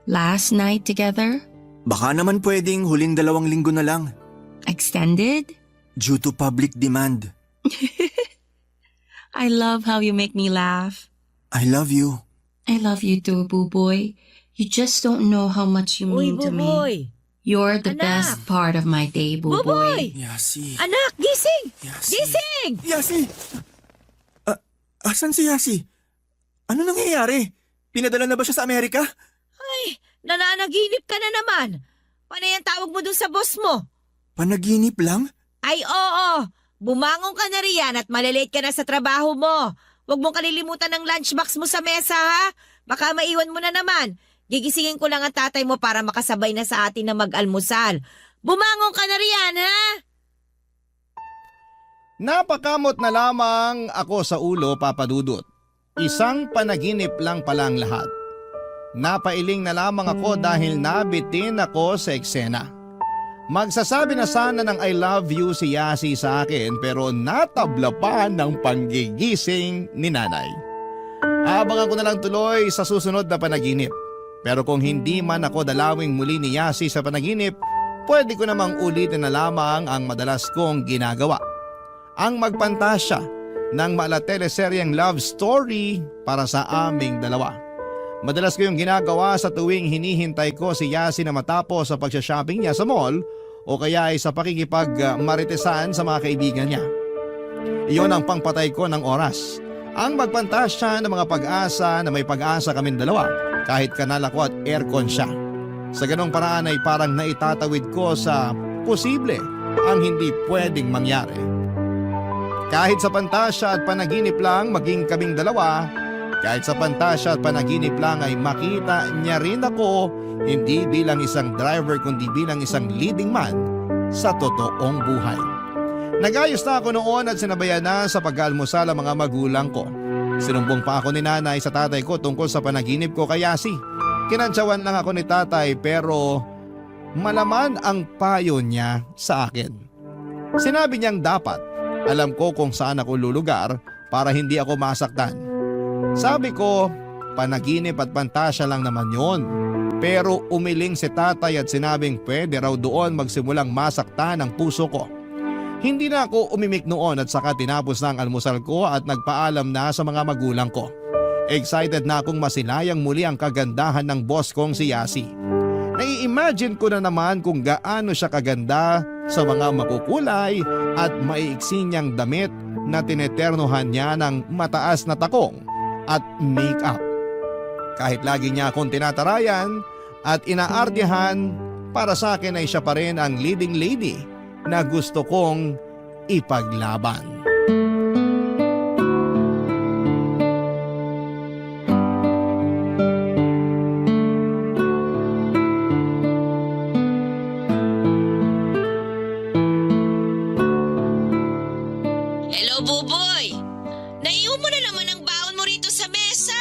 Speaker 3: last night together?
Speaker 2: Baka naman pwedeng huling 2 linggo na lang.
Speaker 3: Extended?
Speaker 2: Due to public demand.
Speaker 3: I love how you make me laugh.
Speaker 2: I love you.
Speaker 3: I love you too, Buboy. You just don't know how much you
Speaker 6: Uy,
Speaker 3: mean to me.
Speaker 6: Buboy!
Speaker 3: You're the
Speaker 6: Anak!
Speaker 3: best part of my day, Buboy.
Speaker 6: Buboy!
Speaker 2: Yasi.
Speaker 6: Anak, gising!
Speaker 2: Yasi.
Speaker 6: Gising!
Speaker 2: Yasi! Asan si Yasi? Ano nangyayari? Pinadala na ba siya sa Amerika?
Speaker 6: Ay, nananaginip ka na naman. Paano yung tawag mo dun sa boss mo?
Speaker 2: Panaginip lang?
Speaker 6: Ay, oo. bumangon ka na riyan at malilate ka na sa trabaho mo. Huwag mong kalilimutan ng lunchbox mo sa mesa, ha? Baka maiwan mo na naman. Gigisingin ko lang ang tatay mo para makasabay na sa atin na mag-almusal. Bumangon ka na riyan, ha?
Speaker 1: Napakamot na lamang ako sa ulo, Papa Dudut. Isang panaginip lang palang lahat. Napailing na lamang ako dahil nabitin ako sa eksena. Magsasabi na sana ng I love you si Yasi sa akin pero natabla pa ng panggigising ni nanay. Abangan ko na lang tuloy sa susunod na panaginip. Pero kung hindi man ako dalawing muli ni Yasi sa panaginip, pwede ko namang ulitin na lamang ang madalas kong ginagawa. Ang magpantasya ng malateleseryeng love story para sa aming dalawa. Madalas ko yung ginagawa sa tuwing hinihintay ko si Yasi na matapos sa pagsha-shopping niya sa mall o kaya ay sa pakikipag-maritesan sa mga kaibigan niya. Iyon ang pangpatay ko ng oras. Ang magpantasya ng mga pag-asa na may pag-asa kaming dalawa kahit kanal ako at aircon siya. Sa ganong paraan ay parang naitatawid ko sa posible ang hindi pwedeng mangyari. Kahit sa pantasya at panaginip lang maging kaming dalawa, kahit sa pantasya at panaginip lang ay makita niya rin ako hindi bilang isang driver kundi bilang isang leading man sa totoong buhay. Nagayos na ako noon at sinabayan na sa pag-almusal ang mga magulang ko. Sinumbong pa ako ni nanay sa tatay ko tungkol sa panaginip ko kay Yasi. Kinantsawan lang ako ni tatay pero malaman ang payo niya sa akin. Sinabi niyang dapat alam ko kung saan ako lulugar para hindi ako masaktan. Sabi ko, panaginip at pantasya lang naman yon. Pero umiling si tatay at sinabing pwede raw doon magsimulang masaktan ang puso ko. Hindi na ako umimik noon at saka tinapos na ang almusal ko at nagpaalam na sa mga magulang ko. Excited na akong masilayang muli ang kagandahan ng boss kong si Yasi. Nai-imagine ko na naman kung gaano siya kaganda sa mga makukulay at maiiksi niyang damit na tineternohan niya ng mataas na takong at make-up. Kahit lagi niya akong tinatarayan at inaardihan, para sa akin ay siya pa rin ang leading lady na gusto kong ipaglaban.
Speaker 4: Hello, Buboy! Naiwan mo na naman ang baon mo rito sa mesa.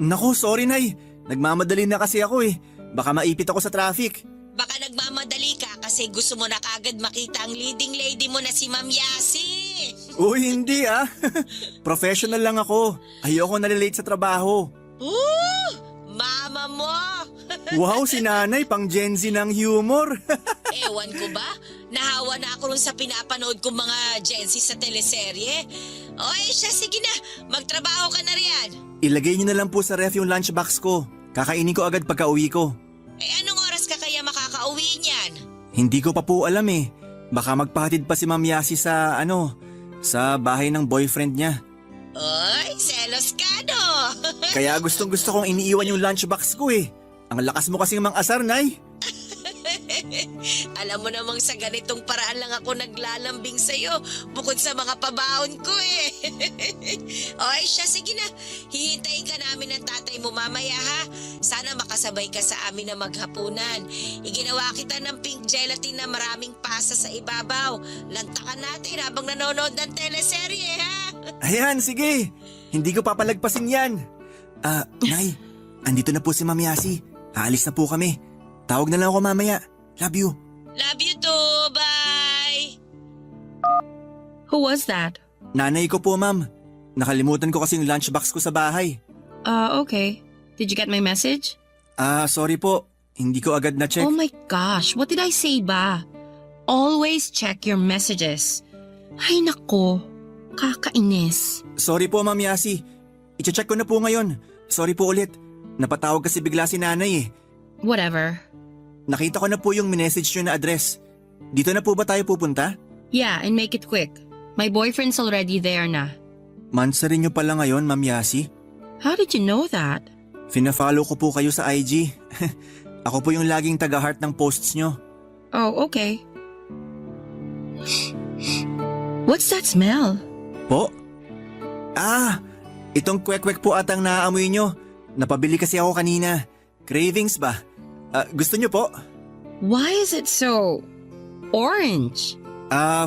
Speaker 2: Naku, sorry Nay. Nagmamadali na kasi ako eh. Baka maipit ako sa traffic.
Speaker 4: Baka nagmamadali ka kasi gusto mo na kagad makita ang leading lady mo na si Ma'am Yasi.
Speaker 2: Uy, hindi ah. Professional lang ako. Ayoko nalilate sa trabaho.
Speaker 4: Mama mo!
Speaker 2: Wow, si nanay pang Gen Z ng humor.
Speaker 4: Ewan ko ba? Nahawa na ako rin sa pinapanood kong mga Gen Z sa teleserye. Oy, siya, sige na. Magtrabaho ka na riyan.
Speaker 2: Ilagay niyo na lang po sa ref yung lunchbox ko. Kakainin ko agad pagka uwi ko.
Speaker 4: Anong oras ka kaya makakauwi niyan?
Speaker 2: Hindi ko pa po alam eh. Baka magpahatid pa si Ma'am Yasi sa sa bahay ng boyfriend niya.
Speaker 4: Oy, selos ka no?
Speaker 2: Kaya gustong gusto kong iniiwan yung lunchbox ko eh. Ang lakas mo kasing mang-asar, Nay.
Speaker 4: Alam mo namang sa ganitong paraan lang ako naglalambing sa'yo bukod sa mga pabaon ko eh. Oy, siya, sige na. Hihintayin ka namin ng tatay mo mamaya ha. Sana makasabay ka sa amin na maghapunan. Iginawa kita ng pink gelatin na maraming pasa sa ibabaw. Lantakan natin habang nanonood ng teleserye ha.
Speaker 2: Ayan, sige. Hindi ko papalagpasin yan. Nay, andito na po si Ma'am Yasi. Aalis na po kami. Tawag na lang ako mamaya. Love you.
Speaker 4: Love you too. Bye.
Speaker 3: Who was that?
Speaker 2: Nanay ko po, Ma'am. Nakalimutan ko kasi yung lunchbox ko sa bahay.
Speaker 3: Okay. Did you get my message?
Speaker 2: Sorry po. Hindi ko agad na-check.
Speaker 3: Oh my gosh, what did I say ba? Always check your messages. Ay nako, kakainis.
Speaker 2: Sorry po, Ma'am Yasi. I-check ko na po ngayon. Sorry po ulit. Napatawag kasi bigla si nanay eh.
Speaker 3: Whatever.
Speaker 2: Nakita ko na po yung minessage nyo na address. Dito na po ba tayo pupunta?
Speaker 3: Yeah, and make it quick. My boyfriend's already there na.
Speaker 2: Mansa rin nyo pala ngayon, Ma'am Yasi.
Speaker 3: How did you know that?
Speaker 2: Fina-follow ko po kayo sa IG. Ako po yung laging taga-heart ng posts nyo.
Speaker 3: Oh, okay. What's that smell?
Speaker 2: Po? Itong kwek-kwek po atang naaamoy nyo. Napabili kasi ako kanina. Cravings ba? Gusto nyo po?
Speaker 3: Why is it so orange?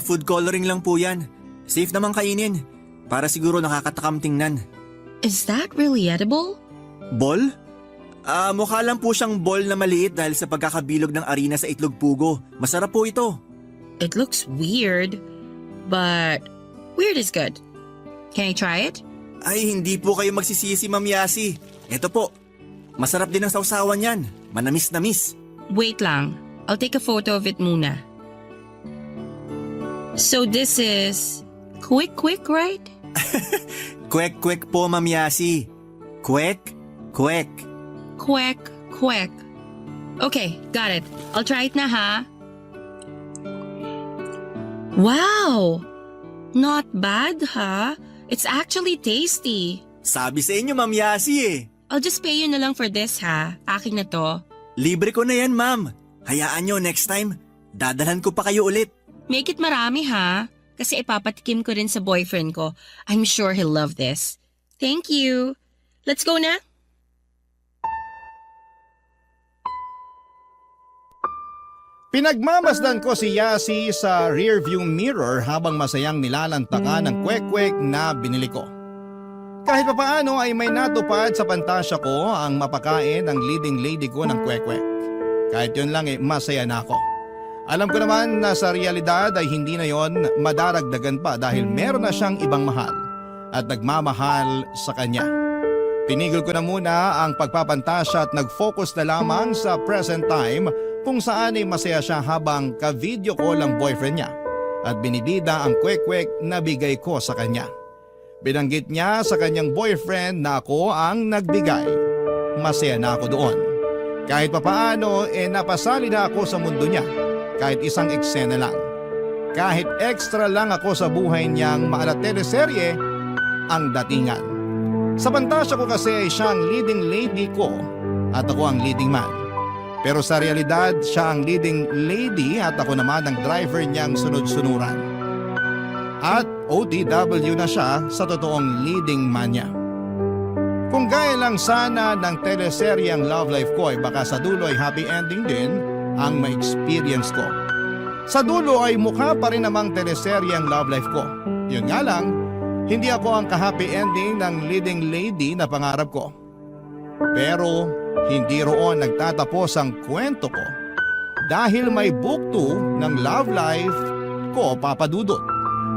Speaker 2: Food coloring lang po yan. Safe naman kainin. Para siguro nakakatakam tingnan.
Speaker 3: Is that really edible?
Speaker 2: Ball? Mukha lang po siyang ball na maliit dahil sa pagkakabilog ng arena sa itlog pugo. Masarap po ito.
Speaker 3: It looks weird, but weird is good. Can I try it?
Speaker 2: Ay, hindi po kayo magsisisi, Ma'am Yasi. Ito po. Masarap din ang sausawan yan. Manamis-namis.
Speaker 3: Wait lang. I'll take a photo of it muna. So this is quick, right?
Speaker 2: Kwek-kwek po, Ma'am Yasi. Kwek-kwek.
Speaker 3: Quack. Okay, got it. I'll try it na ha. Wow! Not bad ha? It's actually tasty.
Speaker 2: Sabi sa inyo, Ma'am Yasi eh.
Speaker 3: I'll just pay you na lang for this ha. Akin na to.
Speaker 2: Libre ko na yan, Ma'am. Hayaan nyo, next time, dadalhan ko pa kayo ulit.
Speaker 3: Make it marami ha. Kasi ipapatikim ko rin sa boyfriend ko. I'm sure he'll love this. Thank you. Let's go na.
Speaker 1: Pinagmamasdan ko si Yasi sa rearview mirror habang masayang nilalantakan ng kwek-kwek na binili ko. Kahit papaano ay may natupad sa pantasya ko ang mapakain ang leading lady ko ng kwek-kwek. Kahit yun lang masaya na ako. Alam ko naman na sa realidad ay hindi na yon madaragdagan pa dahil meron na siyang ibang mahal at nagmamahal sa kanya. Tinigil ko na muna ang pagpapantasya at nag-focus na lamang sa present time kung saan ay masaya siya habang ka-video call ang boyfriend niya at binibida ang kwek-kwek na bigay ko sa kanya. Binanggit niya sa kanyang boyfriend na ako ang nagbigay. Masaya na ako doon. Kahit papaano napasali na ako sa mundo niya kahit isang eksena lang. Kahit extra lang ako sa buhay niyang maala-teleserye ang datingan. Sa pantasya ko kasi ay siya ang leading lady ko at ako ang leading man. Pero sa realidad, siya ang leading lady at ako naman ang driver niyang sunod-sunuran. At OTW na siya sa totoong leading man niya. Kung gaya lang sana ng teleseryang love life ko ay baka sa dulo ay happy ending din ang ma-experience ko. Sa dulo ay mukha pa rin namang teleseryang love life ko. Yun nga lang, hindi ako ang ka-happy ending ng leading lady na pangarap ko. Pero hindi roon nagtatapos ang kwento ko dahil may book 2 ng love life ko, Papa Dudut.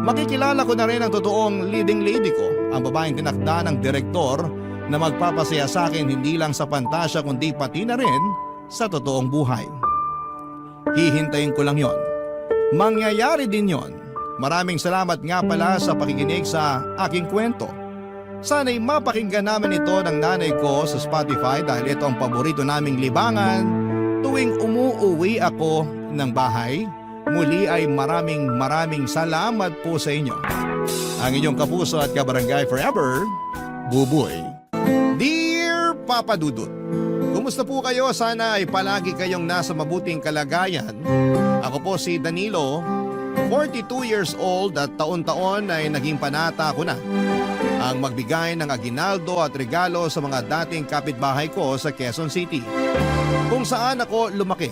Speaker 1: Makikilala ko na rin ang totoong leading lady ko, ang babaeng tinakda ng direktor na magpapasaya sa akin hindi lang sa pantasya kundi pati na rin sa totoong buhay. Hihintayin ko lang yon. Mangyayari din yon. Maraming salamat nga pala sa pakikinig sa aking kwento. Sana'y mapakinggan namin ito ng nanay ko sa Spotify dahil ito ang paborito naming libangan tuwing umuuwi ako ng bahay. Muli ay maraming salamat po sa inyo. Ang inyong kapuso at kabarangay forever, Buboy. Dear Papa Dudut, kumusta po kayo? Sana ay palagi kayong nasa mabuting kalagayan. Ako po si Danilo, 42 years old at taon-taon ay naging panata ko na ang magbigay ng aginaldo at regalo sa mga dating kapitbahay ko sa Quezon City, kung saan ako lumaki.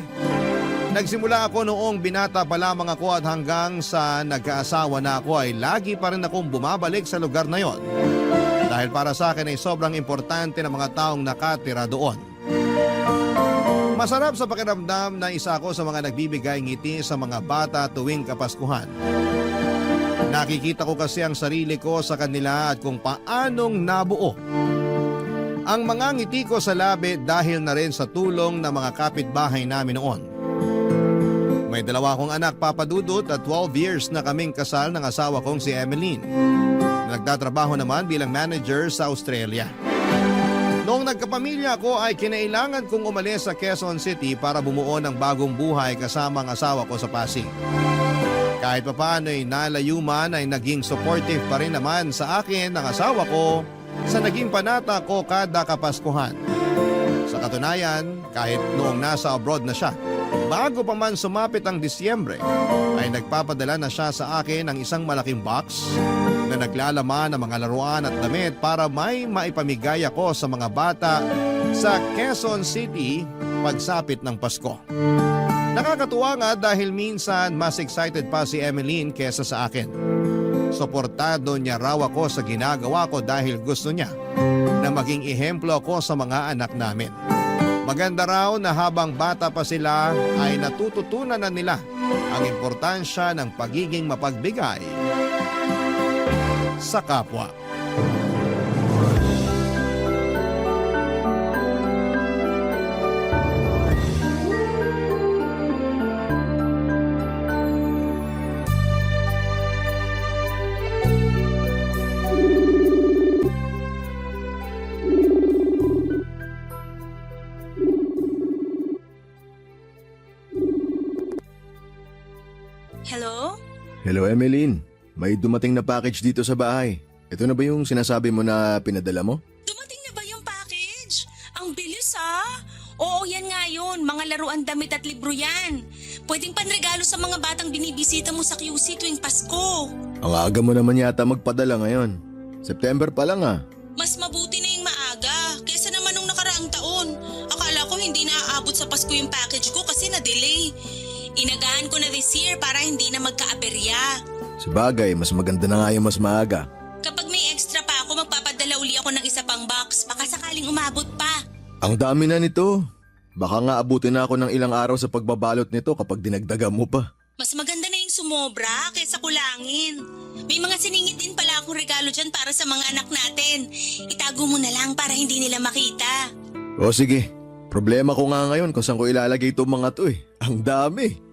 Speaker 1: Nagsimula ako noong binata pa lamang ako at hanggang sa nagkaasawa na ako ay lagi pa rin akong bumabalik sa lugar na yon. Dahil para sa akin ay sobrang importante ng mga taong nakatira doon. Masarap sa pakiramdam na isa ako sa mga nagbibigay ngiti sa mga bata tuwing Kapaskuhan. Nakikita ko kasi ang sarili ko sa kanila at kung paanong nabuo ang mga ngiti ko sa labi dahil na rin sa tulong ng mga kapitbahay namin noon. May dalawa akong anak, Papa Dudut, at 12 years na kaming kasal ng asawa kong si Emeline. Nagtatrabaho naman bilang manager sa Australia. Noong nagkapamilya ako ay kinailangan kong umalis sa Quezon City para bumuo ng bagong buhay kasama ang asawa ko sa Pasig. Kahit papaano ay nalayuman ay naging supportive pa rin naman sa akin ang asawa ko sa naging panata ko kada Kapaskuhan. Sa katunayan, kahit noong nasa abroad na siya, Bago pa man sumapit ang Disyembre, ay nagpapadala na siya sa akin ng isang malaking box na naglalaman ng mga laruan at damit para may maipamigay ako sa mga bata sa Quezon City pagsapit ng Pasko. Nakakatuwa nga dahil minsan mas excited pa si Emeline kesa sa akin. Suportado niya raw ako sa ginagawa ko dahil gusto niya na maging ehemplo ako sa mga anak namin. Maganda raw na habang bata pa sila ay natututunan na nila ang importansya ng pagiging mapagbigay sa kapwa.
Speaker 7: Hello?
Speaker 8: Hello, Emeline. May dumating na package dito sa bahay. Ito na ba yung sinasabi mo na pinadala mo?
Speaker 7: Dumating na ba yung package? Ang bilis ah! Oo, yan nga yun. Mga laruan, damit at libro yan. Pwedeng panregalo sa mga batang binibisita mo sa QC tuwing Pasko.
Speaker 8: Ang aga mo naman yata magpadala ngayon. September pa lang ah.
Speaker 7: Mas mabuti na yung maaga kesa naman nung nakaraang taon. Akala ko hindi na aabot sa Pasko yung package ko kasi na-delay. Inagaan ko na this year para hindi na magka-aberya.
Speaker 8: Sabagay, mas maganda na nga yung mas maaga.
Speaker 7: Kapag may extra pa ako, magpapadala uli ako ng isa pang box. Baka sakaling umabot pa.
Speaker 8: Ang dami na nito. Baka nga abutin na ako ng ilang araw sa pagbabalot nito kapag dinagdagan mo pa.
Speaker 7: Mas maganda na yung sumobra kaysa kulangin. May mga siningit din pala akong regalo dyan para sa mga anak natin. Itago mo na lang para hindi nila makita.
Speaker 8: O sige, problema ko nga ngayon kung saan ko ilalagay itong mga to eh. Ang dami.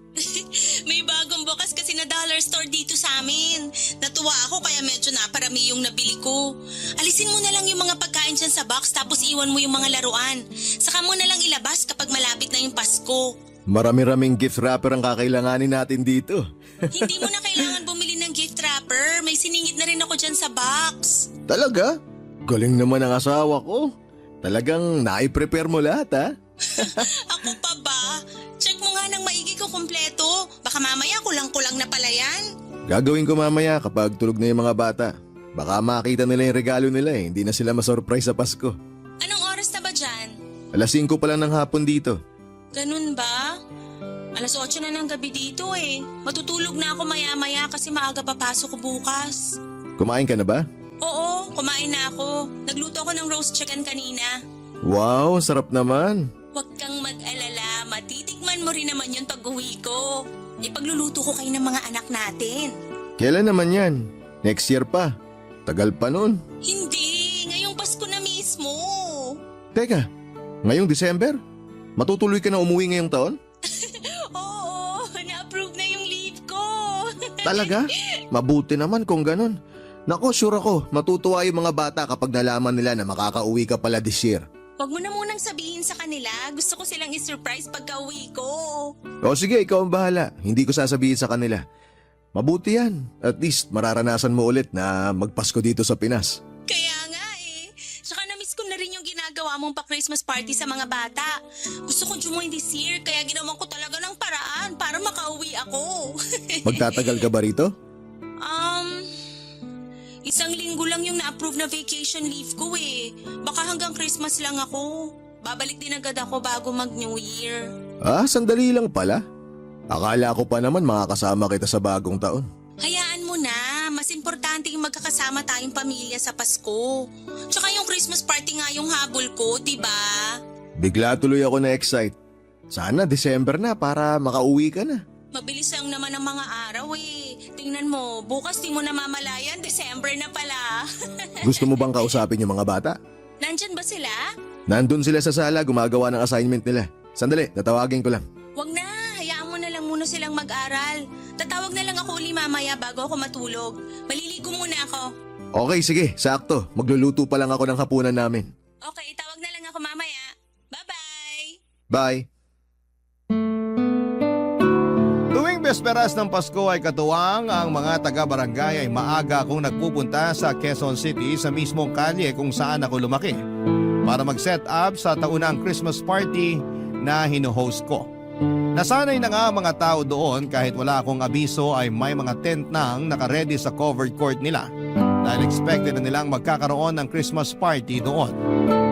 Speaker 7: May bagong bukas kasi na dollar store dito sa amin. Natuwa ako kaya medyo naparami yung nabili ko. Alisin mo na lang yung mga pagkain dyan sa box tapos iwan mo yung mga laruan. Saka mo na lang ilabas kapag malapit na yung Pasko.
Speaker 8: Marami-raming gift wrapper ang kakailanganin natin dito.
Speaker 7: Hindi mo na kailangan bumili ng gift wrapper. May siningit na rin ako dyan sa box.
Speaker 8: Talaga? Galing naman ang asawa ko. Talagang nai-prepare mo lahat ha?
Speaker 7: Ako pa ba? Check mo nga ng maigi ko kumpleto. Baka mamaya kulang-kulang na pala yan.
Speaker 8: Gagawin ko mamaya kapag tulog na yung mga bata. Baka makita nila yung regalo nila eh. Hindi na sila masurprise sa Pasko.
Speaker 7: Anong oras na ba dyan?
Speaker 8: 5:00 pa lang ng hapon dito.
Speaker 7: Ganun ba? 8:00 na ng gabi dito eh. Matutulog na ako maya-maya kasi maaga papasok ko bukas.
Speaker 8: Kumain ka na ba?
Speaker 7: Oo, kumain na ako. Nagluto ako ng roast chicken kanina.
Speaker 8: Wow, sarap naman.
Speaker 7: Huwag kang mag-alala, matitikman mo rin naman yun pag uwi ko. Ipagluluto ko kayo ng mga anak natin.
Speaker 8: Kailan naman yan? Next year pa. Tagal pa nun.
Speaker 7: Hindi, ngayong Pasko na mismo.
Speaker 8: Teka, ngayong December? Matutuloy ka na umuwi ngayong taon?
Speaker 7: Oo, na-approve na yung leave ko.
Speaker 8: Talaga? Mabuti naman kung ganun. Nako, sure ako, matutuwa yung mga bata kapag nalaman nila na makakauwi ka pala this year.
Speaker 7: Huwag mo na munang sabihin sa kanila. Gusto ko silang i-surprise pagka uwi ko.
Speaker 8: O sige, ikaw ang bahala. Hindi ko sasabihin sa kanila. Mabuti yan. At least mararanasan mo ulit na magpasko dito sa Pinas.
Speaker 7: Kaya nga eh. Tsaka na-miss ko na rin yung ginagawa mong pa-Christmas party sa mga bata. Gusto ko join this year kaya ginawan ko talaga ng paraan para makauwi ako.
Speaker 8: Magtatagal ka ba rito?
Speaker 7: 1 linggo lang yung na-approve na vacation leave ko eh. Baka hanggang Christmas lang ako. Babalik din agad ako bago mag-New Year.
Speaker 8: Ah, sandali lang pala. Akala ko pa naman makakasama kita sa bagong taon.
Speaker 7: Hayaan mo na. Mas importante yung magkakasama tayong pamilya sa Pasko. Tsaka yung Christmas party nga yung habol ko, diba?
Speaker 8: Bigla tuloy ako na-excite. Sana December na para makauwi ka na.
Speaker 7: Mabilis lang naman ang mga araw eh. Tingnan mo, bukas di mo na mamalayan, December na pala.
Speaker 8: Gusto mo bang kausapin yung mga bata?
Speaker 7: Nandyan ba sila?
Speaker 8: Nandun sila sa sala gumagawa ng assignment nila. Sandali, tatawagin ko lang.
Speaker 7: Wag na, hayaan mo na lang muna silang mag-aral. Tatawag na lang ako uli mamaya bago ako matulog. Maliligo muna ako.
Speaker 8: Okay, sige, sakto. Magluluto pa lang ako ng hapunan namin.
Speaker 7: Okay, tawag na lang ako mamaya. Bye-bye!
Speaker 8: Bye!
Speaker 1: Tuwing besperas ng Pasko ay katuwang ang mga taga-barangay ay maaga akong nagpupunta sa Quezon City sa mismong kalye kung saan ako lumaki para mag-set up sa taunang Christmas party na hino-host ko. Nasanay na nga ang mga tao doon kahit wala akong abiso ay may mga tent nang nakaredy sa covered court nila dahil expected na nilang magkakaroon ng Christmas party doon.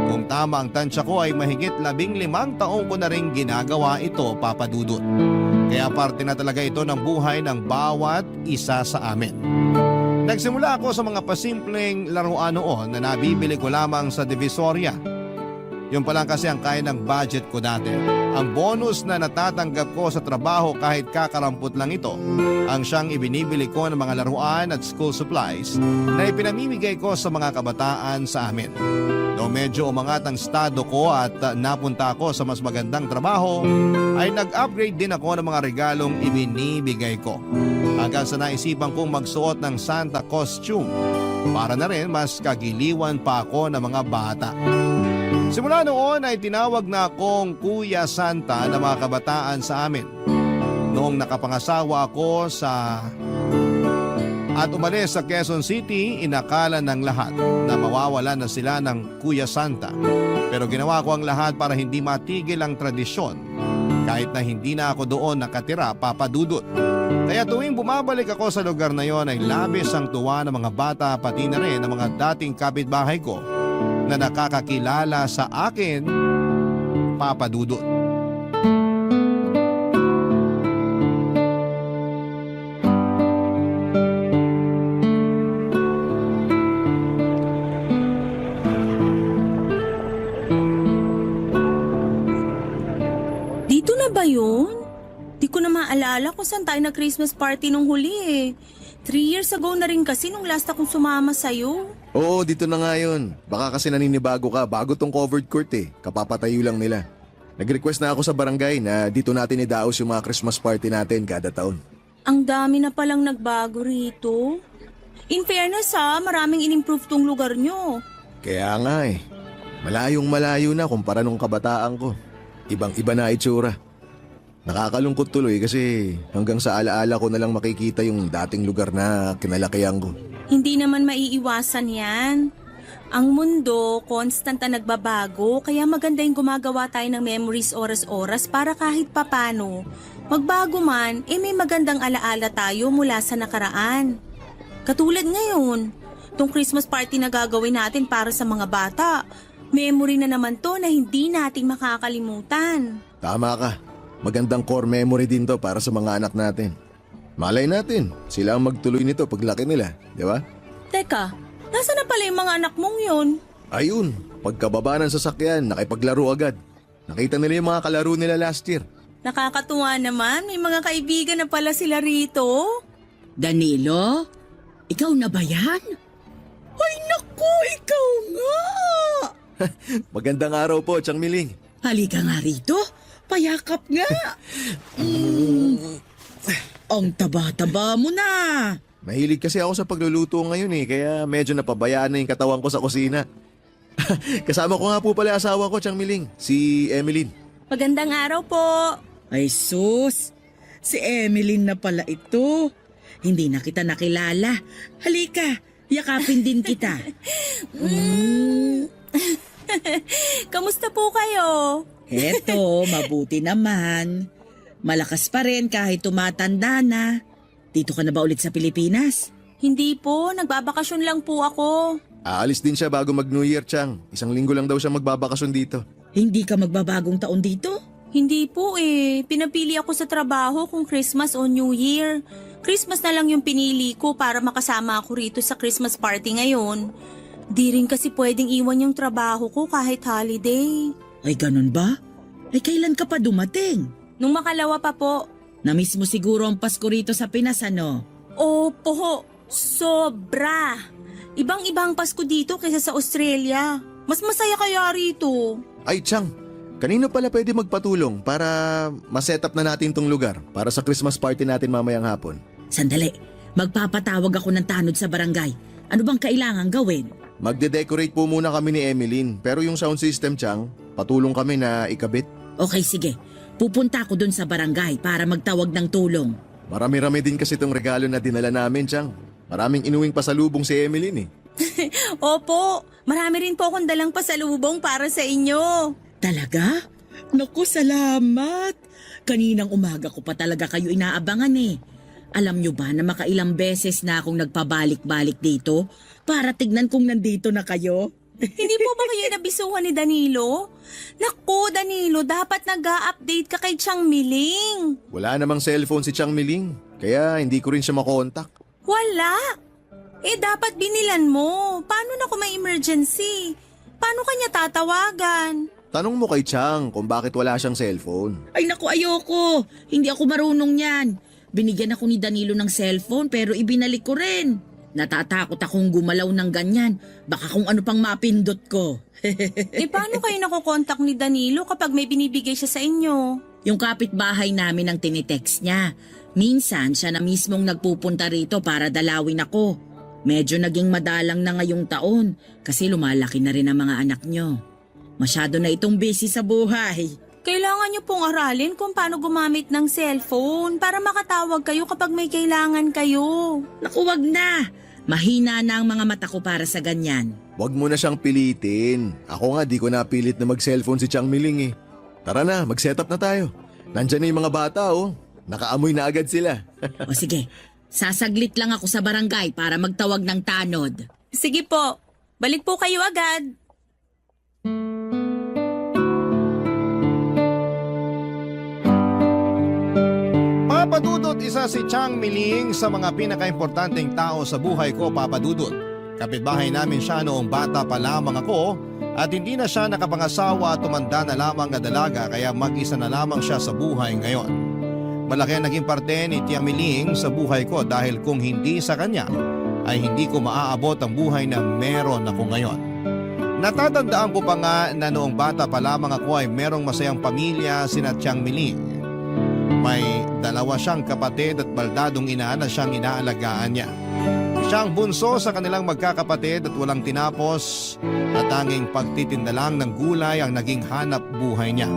Speaker 1: Kung tama ang tansya ko ay mahigit 15 taong ko na rin ginagawa ito, Papa Dudut. Kaya parte na talaga ito ng buhay ng bawat isa sa amin. Nagsimula ako sa mga pasimpleng laruan noon na nabibili ko lamang sa Divisoria. Yun pa lang kasi ang kaya ng budget ko dati. Ang bonus na natatanggap ko sa trabaho kahit kakarampot lang ito, ang siyang ibinibili ko ng mga laruan at school supplies na ipinamimigay ko sa mga kabataan sa amin. Noong medyo umangat ang estado ko at napunta ako sa mas magandang trabaho, ay nag-upgrade din ako ng mga regalong ibinibigay ko. Hanggang sa naisipan kong magsuot ng Santa costume para na rin mas kagiliwan pa ako ng mga bata. Simula noon ay tinawag na akong Kuya Santa ng mga kabataan sa amin. Noong nakapangasawa ako at umalis sa Quezon City, inakala ng lahat na mawawalan na sila ng Kuya Santa. Pero ginawa ko ang lahat para hindi matigil ang tradisyon kahit na hindi na ako doon nakatira, Papa Dudut. Kaya tuwing bumabalik ako sa lugar na yon ay labis ang tuwa ng mga bata pati na rin ng mga dating kapitbahay ko na nakakakilala sa akin, Papa Dudut.
Speaker 7: Dito na ba yun? Di ko na maalala kung saan tayo na Christmas party nung huli eh. 3 years ago na rin kasi nung last akong sumama sa'yo.
Speaker 8: Oo, dito na nga yun. Baka kasi naninibago ka bago tong covered court eh. Kapapatayo lang nila. Nag-request na ako sa barangay na dito natin idaos yung mga Christmas party natin kada taon.
Speaker 7: Ang dami na palang nagbago rito. In fairness maraming in-improve tong lugar nyo.
Speaker 8: Kaya nga eh. Malayong malayo na kumpara nung kabataan ko. Ibang-iba na itsura. Nakakalungkot tuloy kasi hanggang sa alaala ko na lang makikita yung dating lugar na kinalakihan ko.
Speaker 7: Hindi naman maiiwasan yan. Ang mundo, constant na nagbabago, kaya maganda yung gumagawa tayo ng memories oras-oras para kahit papano. Magbago man, may magandang alaala tayo mula sa nakaraan. Katulad ngayon, tong Christmas party na gagawin natin para sa mga bata, memory na naman to na hindi natin makakalimutan.
Speaker 8: Tama ka. Magandang core memory din to para sa mga anak natin. Malay natin, sila ang magtuloy nito paglaki nila, di ba?
Speaker 7: Teka, nasa na pala yung mga anak mong yun?
Speaker 8: Ayun, pagkababa ng sasakyan, nakipaglaro agad. Nakita nila yung mga kalaro nila last year.
Speaker 7: Nakakatuwa naman, may mga kaibigan na pala sila rito.
Speaker 9: Danilo, ikaw na ba yan? Ay naku, ikaw nga!
Speaker 8: Magandang araw po, Chang Miling.
Speaker 9: Halika nga rito, payakap nga. Ang taba-taba mo na.
Speaker 8: Mahilig kasi ako sa pagluluto ngayon eh, kaya medyo napabayaan na yung katawan ko sa kusina. Kasama ko nga po pala asawa ko, Chang Miling, si Emeline.
Speaker 7: Magandang araw po.
Speaker 9: Ay sus, si Emeline na pala ito. Hindi na kita nakilala. Halika, yakapin din kita.
Speaker 7: Kamusta po kayo?
Speaker 9: Eto, mabuti naman. Malakas pa rin kahit tumatanda na. Dito ka na ba ulit sa Pilipinas?
Speaker 7: Hindi po, nagbabakasyon lang po ako.
Speaker 8: Aalis din siya bago mag-New Year, Chang. 1 linggo lang daw siya magbabakasyon dito.
Speaker 9: Hindi ka magbabagong taon dito?
Speaker 7: Hindi po pinapili ako sa trabaho kung Christmas o New Year. Christmas na lang yung pinili ko para makasama ako rito sa Christmas party ngayon. Di rin kasi pwedeng iwan yung trabaho ko kahit holiday.
Speaker 9: Ay ganun ba? Ay kailan ka pa dumating?
Speaker 7: Nung makalawa pa po.
Speaker 9: Namiss mo siguro ang Pasko rito sa Pinas, ano?
Speaker 7: Opo, sobra. Ibang-ibang Pasko dito kaysa sa Australia. Mas masaya kaya rito.
Speaker 8: Ay, Chang, kanino pala pwede magpatulong para ma-set up na natin tong lugar para sa Christmas party natin mamayang hapon?
Speaker 9: Sandali, magpapatawag ako ng tanod sa barangay. Ano bang kailangan gawin?
Speaker 8: Magde-decorate po muna kami ni Emeline, pero yung sound system, Chang, patulong kami na ikabit.
Speaker 9: Okay, sige. Pupunta ako dun sa barangay para magtawag ng tulong.
Speaker 8: Marami-rami din kasi itong regalo na dinala namin, Chang. Maraming inuwing pasalubong si Emeline eh.
Speaker 7: Opo, marami rin po akong dalang pasalubong para sa inyo.
Speaker 9: Talaga? Naku, salamat. Kaninang umaga ko pa talaga kayo inaabangan eh. Alam nyo ba na makailang beses na akong nagpabalik-balik dito para tignan kung nandito na kayo?
Speaker 7: Hindi po ba kayo nabisuhan ni Danilo? Naku, Danilo, dapat nag-a-update ka kay Chang Miling.
Speaker 8: Wala namang cellphone si Chang Miling, kaya hindi ko rin siya makontak.
Speaker 7: Wala. Dapat binilan mo. Paano na kung may emergency? Paano kanya tatawagan?
Speaker 8: Tanong mo kay Chang kung bakit wala siyang cellphone.
Speaker 9: Ay naku, ayoko. Hindi ako marunong yan. Binigyan ako ni Danilo ng cellphone pero ibinalik ko rin. Natatakot akong gumalaw ng ganyan. Baka kung ano pang mapindot ko.
Speaker 7: Paano kayo nakokontak ni Danilo kapag may binibigay siya sa inyo?
Speaker 9: Yung kapitbahay namin ang tinitext niya. Minsan siya na mismong nagpupunta rito para dalawin ako. Medyo naging madalang na ngayong taon kasi lumalaki na rin ang mga anak niyo. Masyado na itong busy sa buhay.
Speaker 7: Kailangan niyo pong aralin kung paano gumamit ng cellphone para makatawag kayo kapag may kailangan kayo.
Speaker 9: Naku, wag na. Mahina na ang mga mata ko para sa ganyan.
Speaker 8: Huwag mo na siyang pilitin. Ako nga di ko napilit na mag-cellphone si Chang Miling eh. Tara na, mag-setup na tayo. Nandyan na yung mga bata oh. Nakaamoy na agad sila.
Speaker 9: O sige, sasaglit lang ako sa barangay para magtawag ng tanod.
Speaker 7: Sige po, balik po kayo agad.
Speaker 1: Papa Dudut, isa si Chang Miling sa mga pinakaimportanteng tao sa buhay ko, Papa Dudut. Kapitbahay namin siya noong bata pa lamang ako at hindi na siya nakapangasawa at tumanda na lamang na dalaga kaya mag-isa na lamang siya sa buhay ngayon. Malaki ang naging parte ni Tiang Miling sa buhay ko dahil kung hindi sa kanya ay hindi ko maaabot ang buhay na meron ako ngayon. Natatandaan ko pa nga na noong bata pa lamang ako ay merong masayang pamilya sina Tiang Miling. May dalawa siyang kapatid at baldadong ina na siyang inaalagaan niya. Siya ang bunso sa kanilang magkakapatid at walang tinapos at tanging pagtitinda lang ng gulay ang naging hanap buhay niya.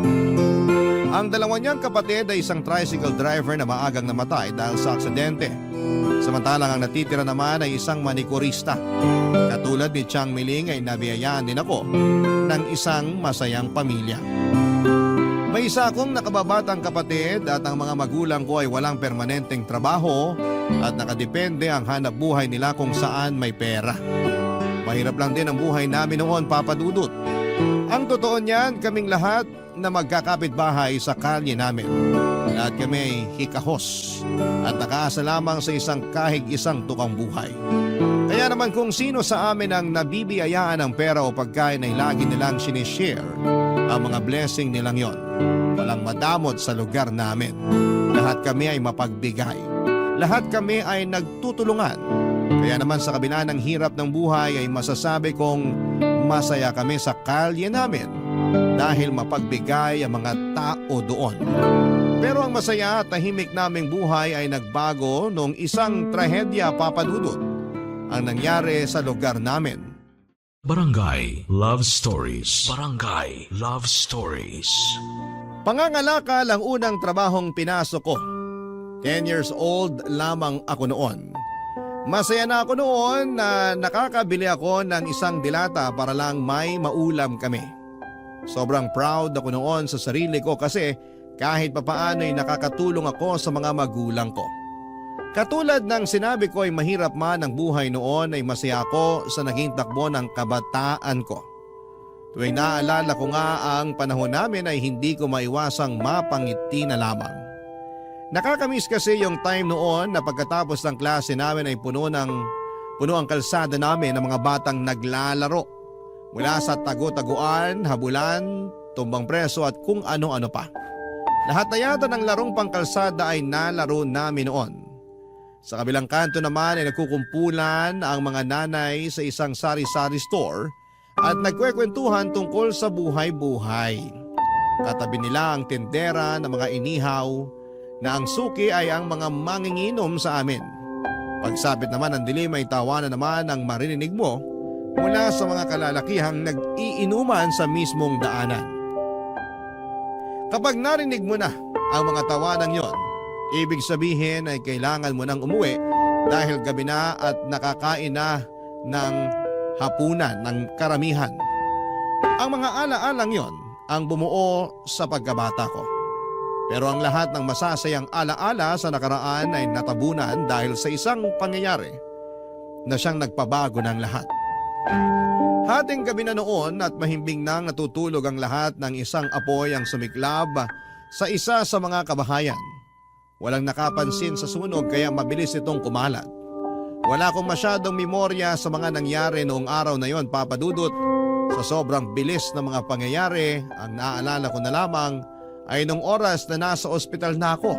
Speaker 1: Ang dalawa niyang kapatid ay isang tricycle driver na maagang namatay dahil sa aksidente. Samantalang ang natitira naman ay isang manikurista. Katulad ni Chang Miling ay nabiyayaan din ako ng isang masayang pamilya. May isa akong nakababatang kapatid at ang mga magulang ko ay walang permanenteng trabaho at nakadepende ang hanap buhay nila kung saan may pera. Mahirap lang din ang buhay namin noon, Papa Dudut. Ang totoo niyan, kaming lahat na magkakapitbahay sa kalye namin. Lahat kami ay hikahos at nakaasa lamang sa isang kahig isang tukang buhay. Kaya naman kung sino sa amin ang nabibiyayaan ng pera o pagkain ay lagi nilang sinishare ang mga blessing nilang yon. Walang madamot sa lugar namin. Lahat kami ay mapagbigay. Lahat kami ay nagtutulungan. Kaya naman sa kabila ng hirap ng buhay ay masasabi kong masaya kami sa kalye namin dahil mapagbigay ang mga tao doon. Pero ang masaya at tahimik naming buhay ay nagbago noong isang trahedya, Papa Dudut, ang nangyari sa lugar namin.
Speaker 5: Barangay Love Stories. Barangay Love Stories.
Speaker 1: Pangangalakal ang unang trabahong pinasok ko. 10 years old lamang ako noon. Masaya na ako noon na nakakabili ako ng isang dilata para lang may maulam kami. Sobrang proud ako noon sa sarili ko kasi kahit papaano ay nakakatulong ako sa mga magulang ko. Katulad ng sinabi ko ay mahirap man ang buhay noon ay masaya ako sa naging takbo ng kabataan ko. Tuwing naaalala ko nga ang panahon namin ay hindi ko maiwasang mapangiti na lamang. Nakakamiss kasi yung time noon na pagkatapos ng klase namin ay puno ang kalsada namin ng mga batang naglalaro. Mula sa tago-taguan, habulan, tumbang preso at kung ano-ano pa. Lahat na yata ng larong pangkalsada ay nalaro namin noon. Sa kabilang kanto naman ay nagkukumpulan ang mga nanay sa isang sari-sari store at nagkwekwentuhan tungkol sa buhay-buhay. Katabi nila ang tindera ng mga inihaw na ang suki ay ang mga manginginom sa amin. Pagsapit naman ng dilim ay tawanan naman ang maririnig mo mula sa mga kalalakihang nag-iinuman sa mismong daanan. Kapag narinig mo na ang mga tawanan yon, ibig sabihin ay kailangan mo nang umuwi dahil gabi na at nakakain na ng hapunan ng karamihan. Ang mga alaalang yon ang bumuo sa pagkabata ko. Pero ang lahat ng masasayang alaala sa nakaraan ay natabunan dahil sa isang pangyayari na siyang nagpabago ng lahat. Hating gabi na noon at mahimbing nang natutulog ang lahat ng isang apoy ang sumiklab sa isa sa mga kabahayan. Walang nakapansin sa sunog kaya mabilis itong kumalat. Wala akong masyadong memorya sa mga nangyari noong araw na yon, Papa Dudut. Sa sobrang bilis ng mga pangyayari, ang naaalala ko na lamang ay nung oras na nasa ospital na ako.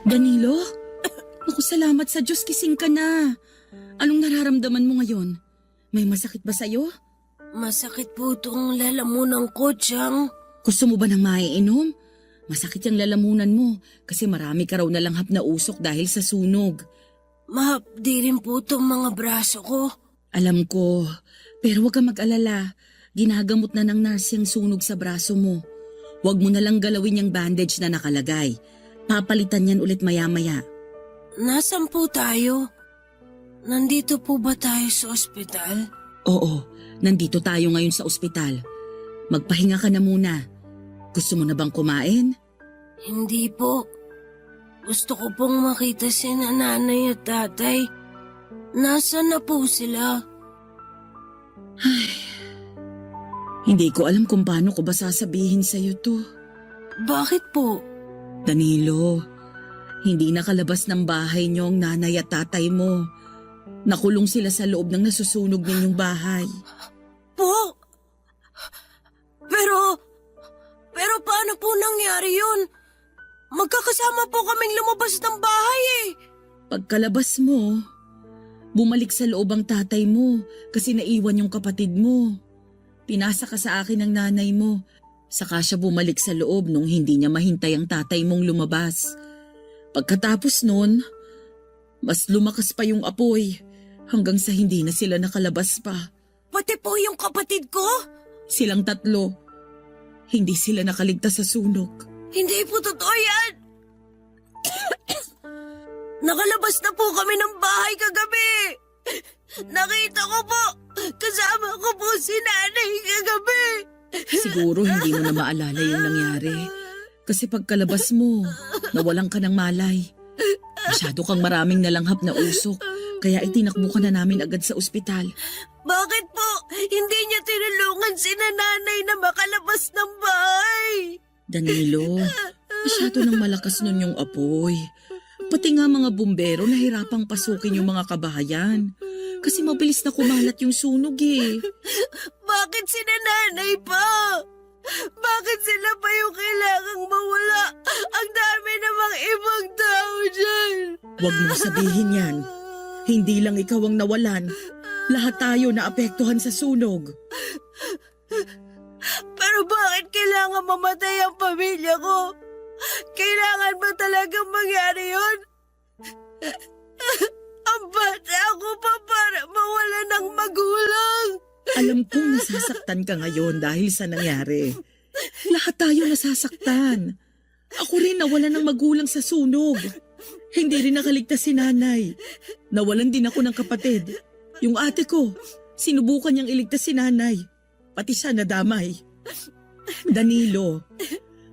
Speaker 9: Danilo? Naku, salamat sa Diyos, kising ka na. Anong nararamdaman mo ngayon? May masakit ba sa'yo?
Speaker 6: Masakit po itong lalamunan ko, Chang.
Speaker 9: Gusto mo ba ng maiinom? Masakit yung lalamunan mo kasi marami ka raw nalanghap na usok dahil sa sunog.
Speaker 6: Mahapdi rin po itong mga braso ko.
Speaker 9: Alam ko, pero huwag kang mag-alala. Ginagamot na ng nurse yung sunog sa braso mo. Huwag mo na lang galawin yung bandage na nakalagay. Papalitan yan ulit maya-maya.
Speaker 6: Nasaan po tayo? Nandito po ba tayo sa ospital?
Speaker 9: Oo, nandito tayo ngayon sa ospital. Magpahinga ka na muna. Gusto mo na bang kumain?
Speaker 6: Hindi po. Gusto ko pong makita si nanay at tatay. Nasaan na po sila?
Speaker 9: Hindi ko alam kung paano ko ba sasabihin sa'yo to.
Speaker 6: Bakit po?
Speaker 9: Danilo, hindi nakalabas ng bahay niyo ang nanay at tatay mo. Nakulong sila sa loob ng nasusunog ninyong bahay.
Speaker 6: Po? Pero paano po nangyari yun? Magkakasama po kaming lumabas ng bahay eh.
Speaker 9: Pagkalabas mo, bumalik sa loob ang tatay mo kasi naiwan yung kapatid mo. Pinasa ka sa akin ng nanay mo. Saka siya bumalik sa loob nung hindi niya mahintay ang tatay mong lumabas. Pagkatapos nun, mas lumakas pa yung apoy hanggang sa hindi na sila nakalabas pa.
Speaker 6: Pati po yung kapatid ko?
Speaker 9: Silang tatlo. Hindi sila nakaligtas sa sunog.
Speaker 6: Hindi po totoo yan. Nakalabas na po kami ng bahay kagabi. Nakita ko po. Kasama ko po si nanay kagabi.
Speaker 9: Siguro hindi mo na maalala yung nangyari. Kasi pagkalabas mo, nawalan ka ng malay. Masyado kang maraming nalanghap na usok. Kaya itinakbo ka na namin agad sa ospital.
Speaker 6: Bakit po? Hindi niya tinulungan si nanay na makalabas ng bahay.
Speaker 9: Danilo, masyado nang malakas nun yung apoy. Pati nga mga bumbero nahirapang pasukin yung mga kabahayan. Kasi mabilis na kumalat yung sunog eh.
Speaker 6: Bakit si nanay pa? Bakit sila pa yung kailangang mawala? Ang dami namang ibang tao dyan.
Speaker 9: Huwag mong sabihin yan. Hindi lang ikaw ang nawalan. Lahat tayo naapektuhan sa sunog.
Speaker 6: Pero bakit kailangan mamatay ang pamilya ko? Kailangan ba talagang mangyari yun? Ang bata ako pa para mawala ng magulang.
Speaker 9: Alam kong nasasaktan ka ngayon dahil sa nangyari. Lahat tayo nasasaktan. Ako rin nawalan ng magulang sa sunog. Hindi rin nakaligtas si nanay. Nawalan din ako ng kapatid. Yung ate ko, sinubukan niyang iligtas si nanay. Pati siya nadamay. Danilo,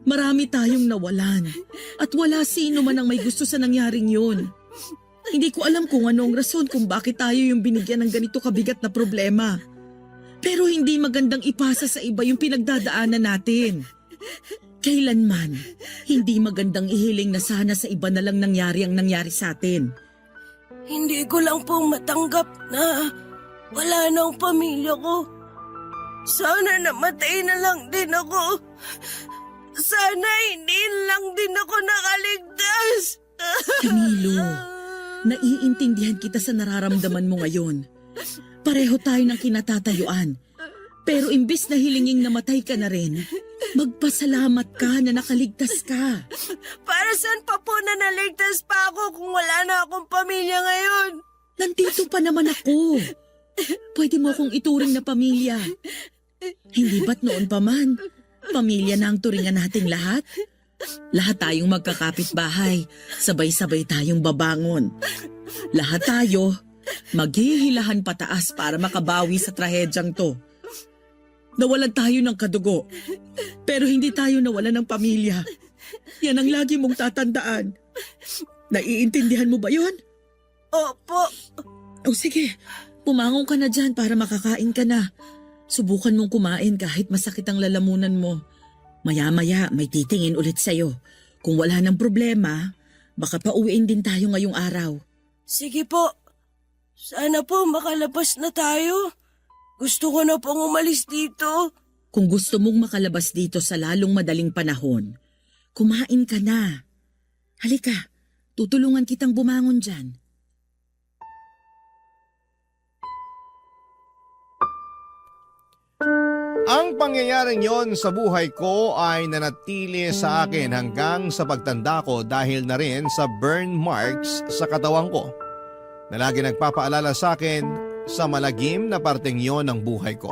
Speaker 9: marami tayong nawalan. At wala sino man ang may gusto sa nangyaring yun. Hindi ko alam kung anong rason kung bakit tayo yung binigyan ng ganito kabigat na problema. Pero hindi magandang ipasa sa iba yung pinagdadaanan natin. Kailanman, hindi magandang ihiling na sana sa iba na lang nangyari ang nangyari sa atin.
Speaker 6: Hindi ko lang pong matanggap na wala na ang pamilya ko. Sana namatay na lang din ako. Sana hindi lang din ako nakaligtas.
Speaker 9: Danilo, naiintindihan kita sa nararamdaman mo ngayon. Pareho tayo ng kinatatayuan. Pero imbis na hilinging namatay ka na rin, magpasalamat ka na nakaligtas ka.
Speaker 6: Para saan pa po na naligtas pa ako kung wala na akong pamilya ngayon?
Speaker 9: Nandito pa naman ako. Pwede mo akong ituring na pamilya. Hindi ba't noon pa man? Pamilya na ang turingan nating lahat? Lahat tayong magkakapit-bahay, sabay-sabay tayong babangon. Lahat tayo, maghihilahan pataas para makabawi sa trahedyang to. Nawalan tayo ng kadugo, pero hindi tayo nawalan ng pamilya. Yan ang lagi mong tatandaan. Naiintindihan mo ba yon?
Speaker 6: Opo.
Speaker 9: O sige, pumangon ka na dyan para makakain ka na. Subukan mong kumain kahit masakit ang lalamunan mo. Maya-maya may titingin ulit sa'yo. Kung wala ng problema, baka pauwiin din tayo ngayong araw.
Speaker 6: Sige po. Sana po makalabas na tayo. Gusto ko na pong umalis dito.
Speaker 9: Kung gusto mong makalabas dito sa lalong madaling panahon, kumain ka na. Halika, tutulungan kitang bumangon dyan.
Speaker 1: Ang pangyayaring yon sa buhay ko ay nanatili sa akin hanggang sa pagtanda ko dahil na rin sa burn marks sa katawan ko na lagi nagpapaalala sa akin sa malagim na parteng yon ng buhay ko.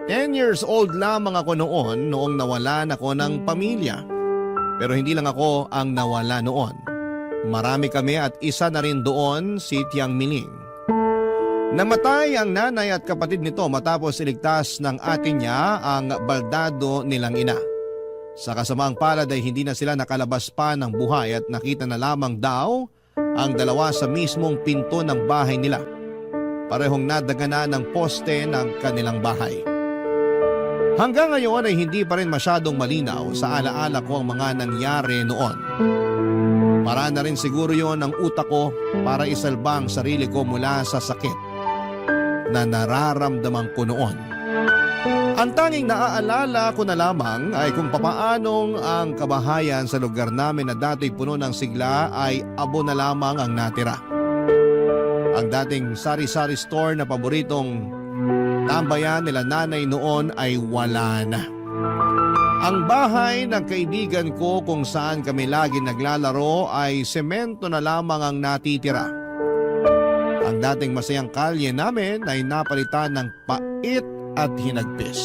Speaker 1: 10 years old lamang ako noong nawalan ako ng pamilya. Pero hindi lang ako ang nawala noon. Marami kami at isa na rin doon si Tiang Miling. Namatay ang nanay at kapatid nito matapos iligtas ng ate niya ang baldado nilang ina. Sa kasamaang palad ay hindi na sila nakalabas pa ng buhay at nakita na lamang daw ang dalawa sa mismong pinto ng bahay nila. Parehong nadagana ng poste ng kanilang bahay. Hanggang ngayon ay hindi pa rin masyadong malinaw sa alaala ko ang mga nangyari noon. Para na rin siguro yon ang utak ko para isalba ang sarili ko mula sa sakit na nararamdaman ko noon. Ang tanging naaalala ko na lamang ay kung papaanong ang kabahayan sa lugar namin na dati puno ng sigla ay abo na lamang ang natira. Ang dating sari-sari store na paboritong tambayan nila nanay noon ay wala na. Ang bahay ng kaibigan ko kung saan kami lagi naglalaro ay semento na lamang ang natitira. Ang dating masayang kalye namin ay napalitan ng pait at hinagpis.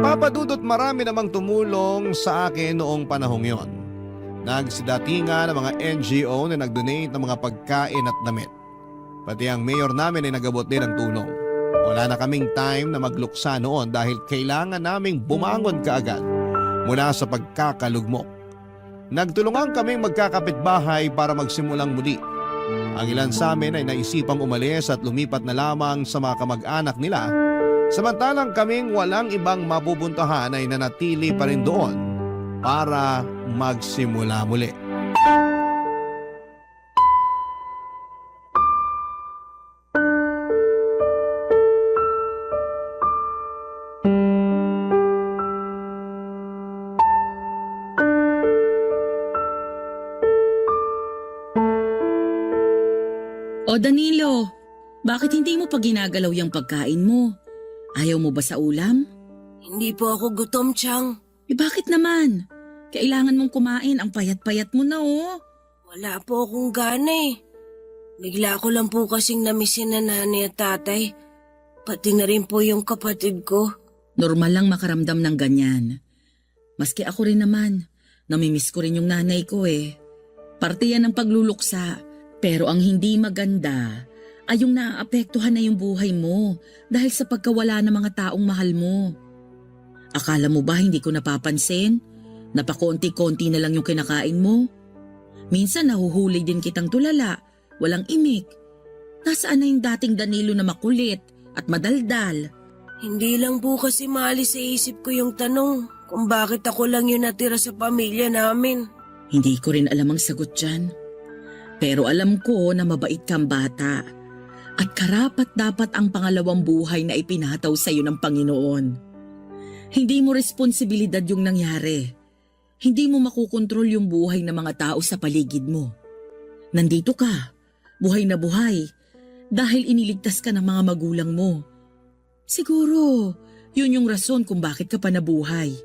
Speaker 1: Papadudot marami namang tumulong sa akin noong panahong yon. Nagsidatingan ng mga NGO na nag-donate ng mga pagkain at damit. Pati ang mayor namin ay nagabot din ng tulong. Wala na kaming time na magluksa noon dahil kailangan naming bumangon kaagad mula sa pagkakalugmok. Nagtulungan kaming magkakapitbahay para magsimulang muli. Ang ilan sa amin ay naisipang umalis at lumipat na lamang sa mga kamag-anak nila, samantalang kaming walang ibang mapupuntahan ay nanatili pa rin doon para magsimula muli.
Speaker 9: O Danilo, bakit hindi mo pa ginagalaw yung pagkain mo? Ayaw mo ba sa ulam?
Speaker 6: Hindi po ako gutom, Chang.
Speaker 9: Bakit naman? Kailangan mong kumain, ang payat-payat mo na oh.
Speaker 6: Wala po akong gana eh. Bigla ko lang po kasing namisin na nanay at tatay. Pati na rin po yung kapatid ko.
Speaker 9: Normal lang makaramdam ng ganyan. Maski ako rin naman, namimiss ko rin yung nanay ko eh. Parte yan ng pagluluksa. Pero ang hindi maganda ay yung naaapektuhan na yung buhay mo dahil sa pagkawala ng mga taong mahal mo. Akala mo ba hindi ko napapansin? Napakonti-konti na lang yung kinakain mo? Minsan nahuhuli din kitang tulala, walang imik. Nasaan na yung dating Danilo na makulit at madaldal?
Speaker 6: Hindi lang po kasi maalis sa isip ko yung tanong kung bakit ako lang yung natira sa pamilya namin.
Speaker 9: Hindi ko rin alam ang sagot dyan. Pero alam ko na mabait kang bata at karapat dapat ang pangalawang buhay na ipinataw sa iyo ng Panginoon. Hindi mo responsibilidad yung nangyari. Hindi mo makukontrol yung buhay ng mga tao sa paligid mo. Nandito ka, buhay na buhay, dahil iniligtas ka ng mga magulang mo. Siguro, yun yung rason kung bakit ka pa nabuhay.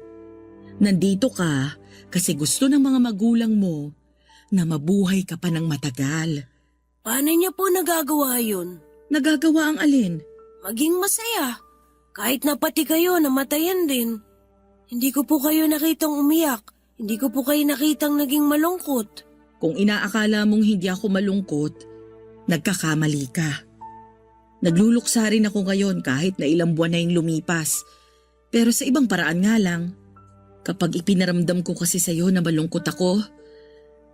Speaker 9: Nandito ka kasi gusto ng mga magulang mo na mabuhay ka pa ng matagal.
Speaker 10: Paano niya po nagagawa yun?
Speaker 9: Nagagawa ang alin?
Speaker 10: Maging masaya. Kahit na pati kayo namatayan din. Hindi ko po kayo nakitang umiyak. Hindi ko po kayo nakitang naging malungkot.
Speaker 9: Kung inaakala mong hindi ako malungkot, nagkakamali ka. Nagluluksa rin ako ngayon kahit na ilang buwan na yung lumipas. Pero sa ibang paraan nga lang. Kapag ipinaramdam ko kasi sa'yo na malungkot ako,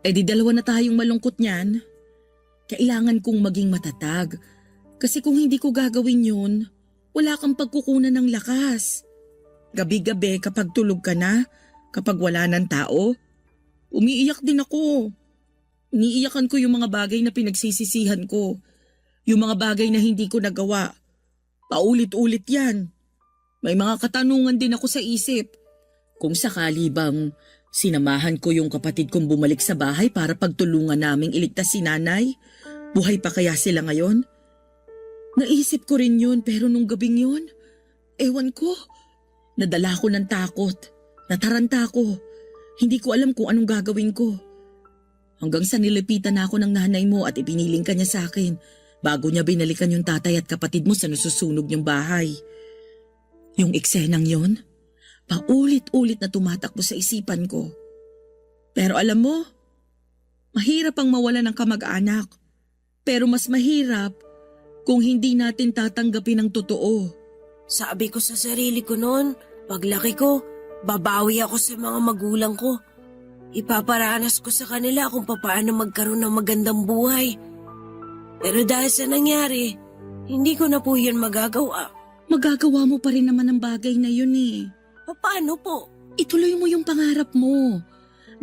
Speaker 9: di dalawa na tayong malungkot niyan. Kailangan kong maging matatag. Kasi kung hindi ko gagawin yun, wala kang pagkukunan ng lakas. Gabi-gabi kapag tulog ka na, kapag wala ng tao, umiiyak din ako. Iniiyakan ko yung mga bagay na pinagsisisihan ko. Yung mga bagay na hindi ko nagawa. Paulit-ulit yan. May mga katanungan din ako sa isip. Kung sakali bang sinamahan ko yung kapatid kong bumalik sa bahay para pagtulungan naming iligtas si nanay, buhay pa kaya sila ngayon? Naisip ko rin yun pero nung gabing yun, ewan ko. Nadala ko ng takot. Nataranta ko. Hindi ko alam kung anong gagawin ko. Hanggang sa nilipitan na ako ng nanay mo at ipiniling ka niya sa akin bago niya binalikan yung tatay at kapatid mo sa nasusunog niyang bahay. Yung eksenang yon, paulit-ulit na tumatakbo sa isipan ko. Pero alam mo, mahirap ang mawala ng kamag-anak. Pero mas mahirap kung hindi natin tatanggapin ang totoo.
Speaker 10: Sabi ko sa sarili ko noon, paglaki ko, babawi ako sa mga magulang ko. Ipaparanas ko sa kanila kung paano magkaroon ng magandang buhay. Pero dahil sa nangyari, hindi ko na po yun magagawa.
Speaker 9: Magagawa mo pa rin naman ang bagay na yun eh.
Speaker 10: Paano po?
Speaker 9: Ituloy mo yung pangarap mo.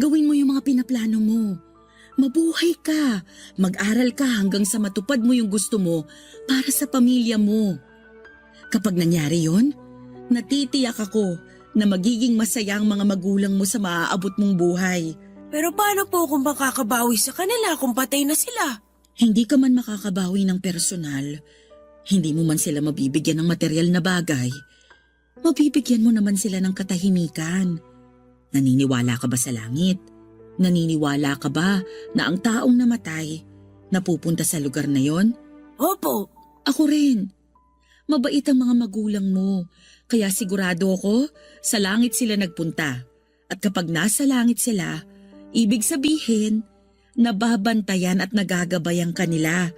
Speaker 9: Gawin mo yung mga pinaplano mo. Mabuhay ka. Mag-aral ka hanggang sa matupad mo yung gusto mo para sa pamilya mo. Kapag nangyari yon, natitiyak ako na magiging masaya ang mga magulang mo sa maaabot mong buhay.
Speaker 10: Pero paano po kung makakabawi sa kanila kung patay na sila?
Speaker 9: Hindi ka man makakabawi ng personal, hindi mo man sila mabibigyan ng material na bagay, mabibigyan mo naman sila ng katahimikan. Naniniwala ka ba sa langit? Naniniwala ka ba na ang taong namatay napupunta sa lugar na yon?
Speaker 10: Opo.
Speaker 9: Ako rin. Mabait ang mga magulang mo, kaya sigurado ako sa langit sila nagpunta. At kapag nasa langit sila, ibig sabihin, nababantayan at nagagabayan kanila.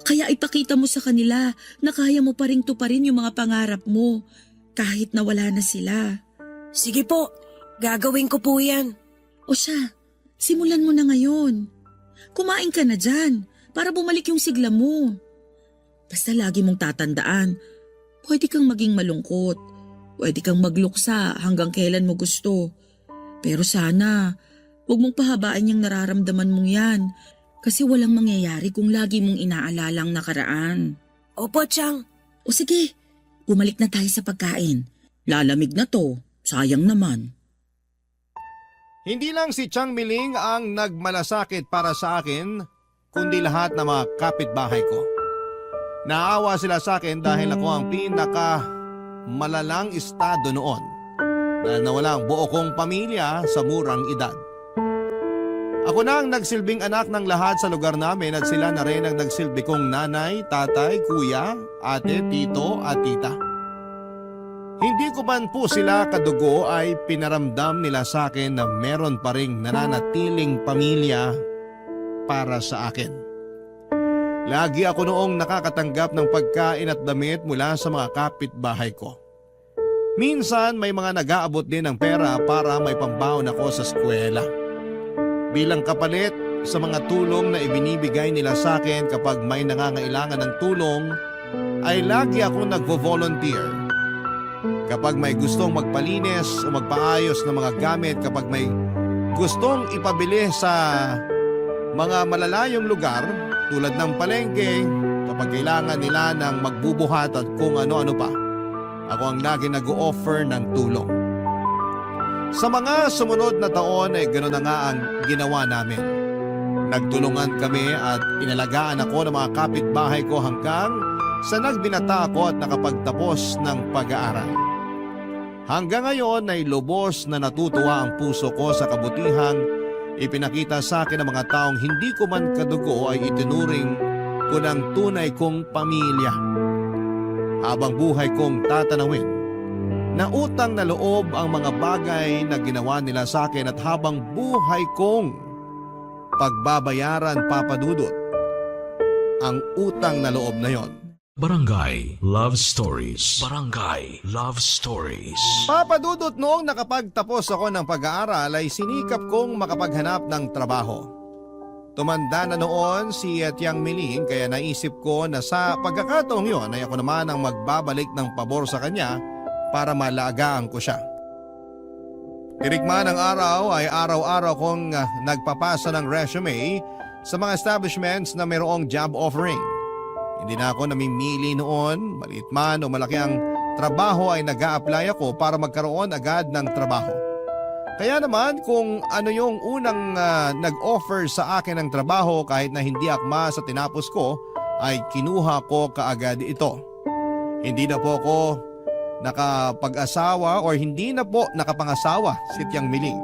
Speaker 9: Kaya ipakita mo sa kanila na kaya mo pa ring tuparin yung mga pangarap mo kahit na wala na sila.
Speaker 10: Sige po, gagawin ko po yan.
Speaker 9: O siya, simulan mo na ngayon. Kumain ka na dyan para bumalik yung sigla mo. Basta lagi mong tatandaan, pwede kang maging malungkot, pwede kang magluksa hanggang kailan mo gusto. Pero sana, huwag mong pahabaan yung nararamdaman mong yan kasi walang mangyayari kung lagi mong inaalala ang nakaraan.
Speaker 10: Opo, Chang.
Speaker 9: O sige, bumalik na tayo sa pagkain. Lalamig na to, sayang naman.
Speaker 1: Hindi lang si Chang Miling ang nagmalasakit para sa akin, kundi lahat ng mga kapitbahay ko. Naawa sila sa akin dahil ako ang malalang estado noon dahil nawala ang buo kong pamilya sa murang edad. Ako na ang nagsilbing anak ng lahat sa lugar namin at sila na rin ang nagsilbi kong nanay, tatay, kuya, ate, tito at tita. Hindi ko man po sila kadugo ay pinaramdam nila sa akin na meron pa ring nananatiling pamilya para sa akin. Lagi ako noong nakakatanggap ng pagkain at damit mula sa mga kapitbahay ko. Minsan may mga nag-aabot din ng pera para may pambaon ako sa eskwela. Bilang kapalit sa mga tulong na ibinibigay nila sa akin kapag may nangangailangan ng tulong, ay lagi akong nagvo-volunteer. Kapag may gustong magpalinis o magpaayos ng mga gamit, kapag may gustong ipabili sa mga malalayong lugar, tulad ng palengke, kapag kailangan nila ng magbubuhat at kung ano-ano pa, ako ang lagi nag-o-offer ng tulong. Sa mga sumunod na taon ay gano'n na nga ang ginawa namin. Nagtulungan kami at inalagaan ako ng mga kapitbahay ko hanggang sa nagbinata ako at nakapagtapos ng pag-aaral. Hanggang ngayon ay lubos na natutuwa ang puso ko sa kabutihang Ipinakita sa akin ng mga taong hindi ko man kadugo ay itinuring ko ng tunay kong pamilya. Habang buhay kong tatanawin, na utang na loob ang mga bagay na ginawa nila sa akin at habang buhay kong pagbabayaran, Papa Dudut, ang utang na loob na yon.
Speaker 5: Barangay Love Stories. Barangay Love Stories.
Speaker 1: Papa Dudut, noong nakapagtapos ako ng pag-aaral ay sinikap kong makapaghanap ng trabaho. Tumanda na noon si Tiang Miling kaya naisip ko na sa pagkakataong yon ay ako naman ang magbabalik ng pabor sa kanya para malagaan ko siya. Tirikma ng araw ay araw-araw kong nagpapasa ng resume sa mga establishments na mayroong job offering. Hindi na ako namimili noon, maliit man o malaki ang trabaho ay nag-a-apply ako para magkaroon agad ng trabaho. Kaya naman kung ano yung unang nag-offer sa akin ng trabaho kahit na hindi akma sa tinapos ko ay kinuha ko kaagad ito. Hindi na po ako nakapag-asawa o hindi na po nakapangasawa si Tiang Miling.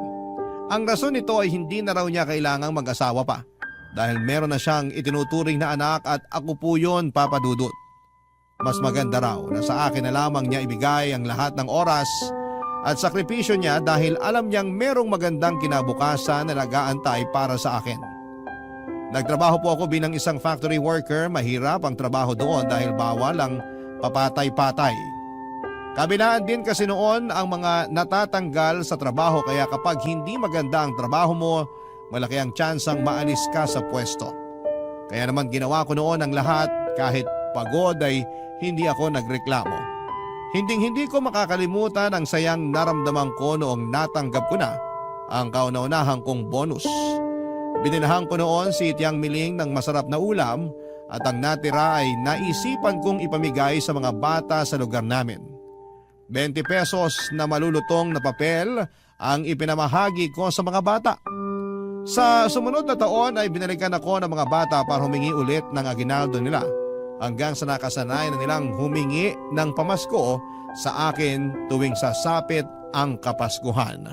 Speaker 1: Ang rason nito ay hindi na raw niya kailangang mag-asawa pa. Dahil meron na siyang itinuturing na anak at ako po yun, Papa Dudut. Mas maganda raw na sa akin na lamang niya ibigay ang lahat ng oras at sakripisyo niya dahil alam niyang merong magandang kinabukasan na nag-aantay para sa akin. Nagtrabaho po ako bilang isang factory worker, mahirap ang trabaho doon dahil bawal ang papatay-patay. Kabilaan din kasi noon ang mga natatanggal sa trabaho kaya kapag hindi maganda ang trabaho mo, malaki ang tsansang maalis ka sa pwesto. Kaya naman ginawa ko noon ang lahat kahit pagod ay hindi ako nagreklamo. Hinding-hindi ko makakalimutan ang sayang naramdaman ko noong natanggap ko na ang kauna-unahang kong bonus. Binilhan ko noon si Tiang Miling ng masarap na ulam at ang natira ay naisipan kong ipamigay sa mga bata sa lugar namin. 20 pesos na malulutong na papel ang ipinamahagi ko sa mga bata. Sa sumunod na taon ay binalikan ako ng mga bata para humingi ulit ng aginaldo nila hanggang sa nakasanay na nilang humingi ng pamasko sa akin tuwing sasapit ang Kapaskuhan.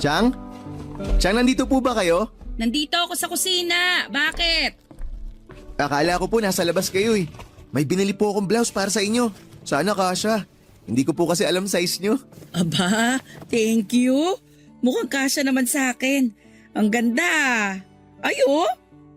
Speaker 8: Chang? Chang, nandito po ba kayo?
Speaker 9: Nandito ako sa kusina. Bakit?
Speaker 8: Akala ko po nasa labas kayo eh. May binili po akong blouse para sa inyo. Sana kasya. Hindi ko po kasi alam size nyo.
Speaker 9: Aba, thank you. Mukhang kasya naman sa akin. Ang ganda. Ay oh,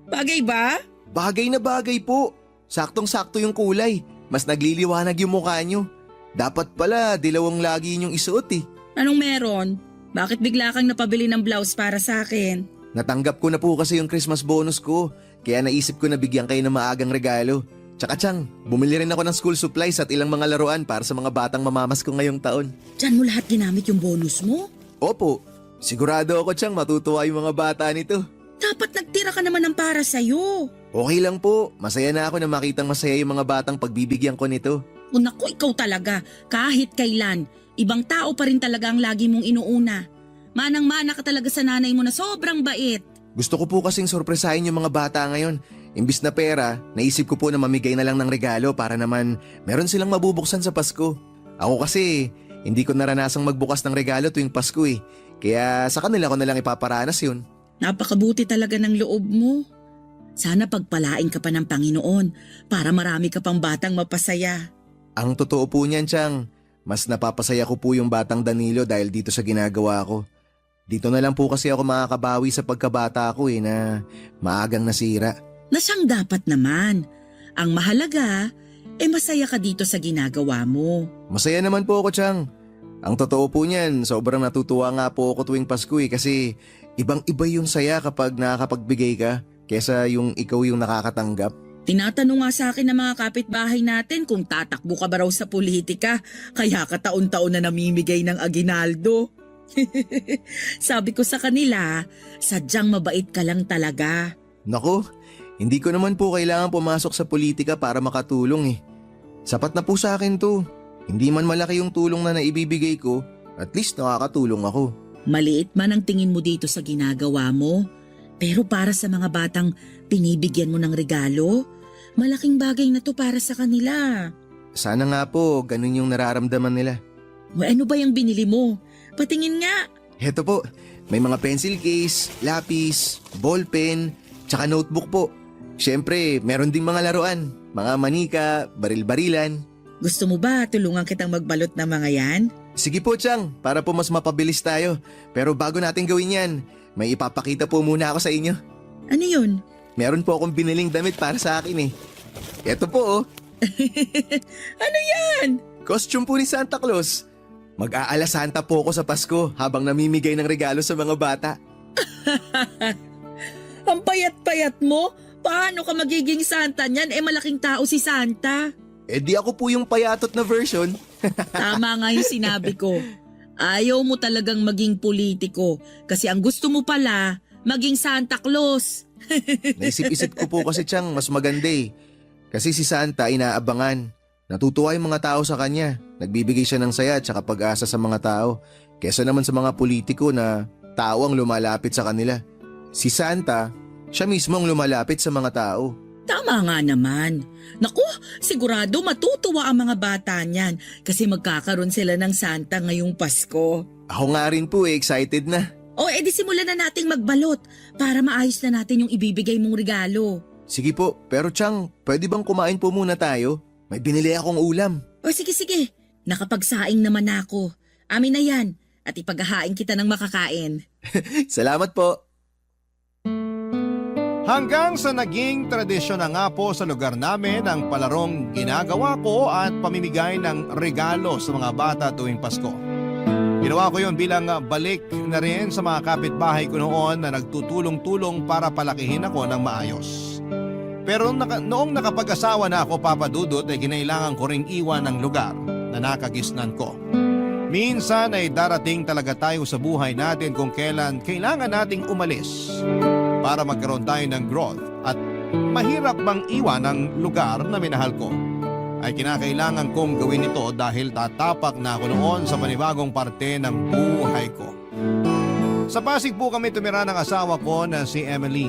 Speaker 9: bagay ba?
Speaker 8: Bagay na bagay po. Saktong-sakto yung kulay. Mas nagliliwanag yung mukha nyo. Dapat pala, dilawang lagi yung isuot eh.
Speaker 9: Anong meron? Bakit bigla kang napabili ng blouse para sa akin?
Speaker 8: Natanggap ko na po kasi yung Christmas bonus ko. Kaya naisip ko na bigyan kayo ng maagang regalo. Tsaka Chang, bumili rin ako ng school supplies at ilang mga laruan para sa mga batang mamamas ko ngayong taon.
Speaker 9: Diyan mo lahat ginamit yung bonus mo?
Speaker 8: Opo, sigurado ako Chang matutuwa yung mga bata nito.
Speaker 9: Dapat nagtira ka naman ng para sa'yo.
Speaker 8: Okay lang po, masaya na ako na makitang masaya yung mga batang pagbibigyan ko nito.
Speaker 9: O naku, ikaw talaga. Kahit kailan, ibang tao pa rin talaga ang lagi mong inuuna. Manang-mana ka talaga sa nanay mo na sobrang bait.
Speaker 8: Gusto ko po kasing sorpresahin yung mga bata ngayon. Imbis na pera, naisip ko po na mamigay na lang ng regalo para naman meron silang mabubuksan sa Pasko. Ako kasi, hindi ko naranasang magbukas ng regalo tuwing Pasko eh. Kaya sa kanila ko na lang ipaparanas yun.
Speaker 9: Napakabuti talaga ng loob mo. Sana pagpalain ka pa ng Panginoon para marami ka pang batang mapasaya.
Speaker 8: Ang totoo po niyan, Chang. Mas napapasaya ko po yung batang Danilo dahil dito sa ginagawa ko. Dito na lang po kasi ako makakabawi sa pagkabata ko eh na maagang nasira.
Speaker 9: Na siyang dapat naman. Ang mahalaga, masaya ka dito sa ginagawa mo.
Speaker 8: Masaya naman po ako, Chang. Ang totoo po niyan, sobrang natutuwa nga po ako tuwing Pasko eh kasi ibang-iba yung saya kapag nakakapagbigay ka kesa yung ikaw yung nakakatanggap.
Speaker 9: Tinatanong nga sa akin ng mga kapitbahay natin kung tatakbo ka ba raw sa politika kaya ka taon-taon na namimigay ng aginaldo. Sabi ko sa kanila, sadyang mabait ka lang talaga.
Speaker 8: Naku, hindi ko naman po kailangan pumasok sa politika para makatulong eh. Sapat na po sa akin to. Hindi man malaki yung tulong na naibibigay ko, at least nakakatulong ako.
Speaker 9: Maliit man ang tingin mo dito sa ginagawa mo, pero para sa mga batang pinibigyan mo ng regalo, malaking bagay na to para sa kanila.
Speaker 8: Sana nga po, ganun yung nararamdaman nila.
Speaker 9: O ano ba yung binili mo? Patingin nga.
Speaker 8: Heto po, may mga pencil case, lapis, ballpen, tsaka notebook po. Siyempre, meron ding mga laruan, mga manika, baril-barilan.
Speaker 9: Gusto mo ba tulungan kitang magbalot ng mga yan?
Speaker 8: Sige po, Chang, para po mas mapabilis tayo. Pero bago natin gawin yan, may ipapakita po muna ako sa inyo.
Speaker 9: Ano yun?
Speaker 8: Meron po akong biniling damit para sa akin eh. Eto po oh,
Speaker 9: Ano yan?
Speaker 8: costume po ni Santa Claus. Mag-aala Santa po ako sa Pasko habang namimigay ng regalo sa mga bata.
Speaker 9: Ang payat-payat mo? Paano ka magiging Santa niyan? Malaking tao si Santa.
Speaker 8: Di ako po yung payatot na version.
Speaker 9: Tama nga yung sinabi ko. Ayaw mo talagang maging politiko kasi ang gusto mo pala, maging Santa Claus.
Speaker 8: Naisip-isip ko po kasi Chang, mas maganda eh. Kasi si Santa inaabangan. Natutuwa yung mga tao sa kanya. Nagbibigay siya ng saya at saka pag-asa sa mga tao. Kesa naman sa mga politiko na tao ang lumalapit sa kanila. Si Santa, siya mismo ang lumalapit sa mga tao.
Speaker 9: Tama nga naman. Naku, sigurado matutuwa ang mga bata niyan kasi magkakaroon sila ng Santa ngayong Pasko.
Speaker 8: Ako nga rin po excited na.
Speaker 9: O edi simulan na nating magbalot para maayos na natin yung ibibigay mong regalo.
Speaker 8: Sige po, pero Chang, pwede bang kumain po muna tayo? May binili akong ulam.
Speaker 9: O sige, nakapagsaing naman ako. Amin na yan at ipaghahain kita ng makakain.
Speaker 8: Salamat po.
Speaker 1: Hanggang sa naging tradisyon na nga po sa lugar namin ang palarong ginagawa ko at pamimigay ng regalo sa mga bata tuwing Pasko. Ginawa ko yon bilang balik na rin sa mga kapitbahay ko noon na nagtutulong-tulong para palakihin ako ng maayos. Pero noong nakapag-asawa na ako, Papa Dudut, ay kinailangan ko ring iwan ng lugar na nakagisnan ko. Minsan ay darating talaga tayo sa buhay natin kung kailan kailangan nating umalis para magkaroon tayo ng growth at mahirap bang iwan ang lugar na minahal ko. Ay kinakailangan kong gawin ito dahil tatapak na ako noon sa panibagong parte ng buhay ko. Sa Pasig po kami tumira ng asawa ko na si Emily.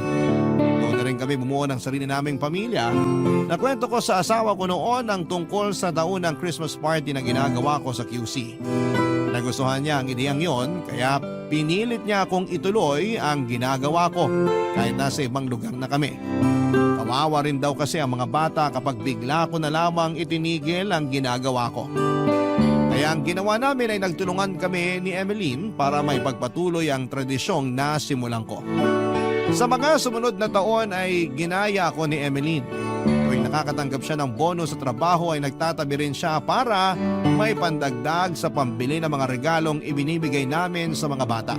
Speaker 1: Doon na rin kami bumuo ng sarili naming pamilya. Nakwento ko sa asawa ko noon ang tungkol sa taunang Christmas party na ginagawa ko sa QC. Nagustuhan niya ang ideyang yon kaya pinilit niya akong ituloy ang ginagawa ko kahit nasa ibang lugar na kami. Kawawa rin daw kasi ang mga bata kapag bigla ko na lamang itinigil ang ginagawa ko. Kaya ang ginawa namin ay nagtulungan kami ni Emeline para may pagpatuloy ang tradisyong nasimulan ko. Sa mga sumunod na taon ay ginaya ko ni Emeline. Tuwing nakakatanggap siya ng bonus sa trabaho ay nagtatabi rin siya para may pandagdag sa pambili ng mga regalong ibinibigay namin sa mga bata.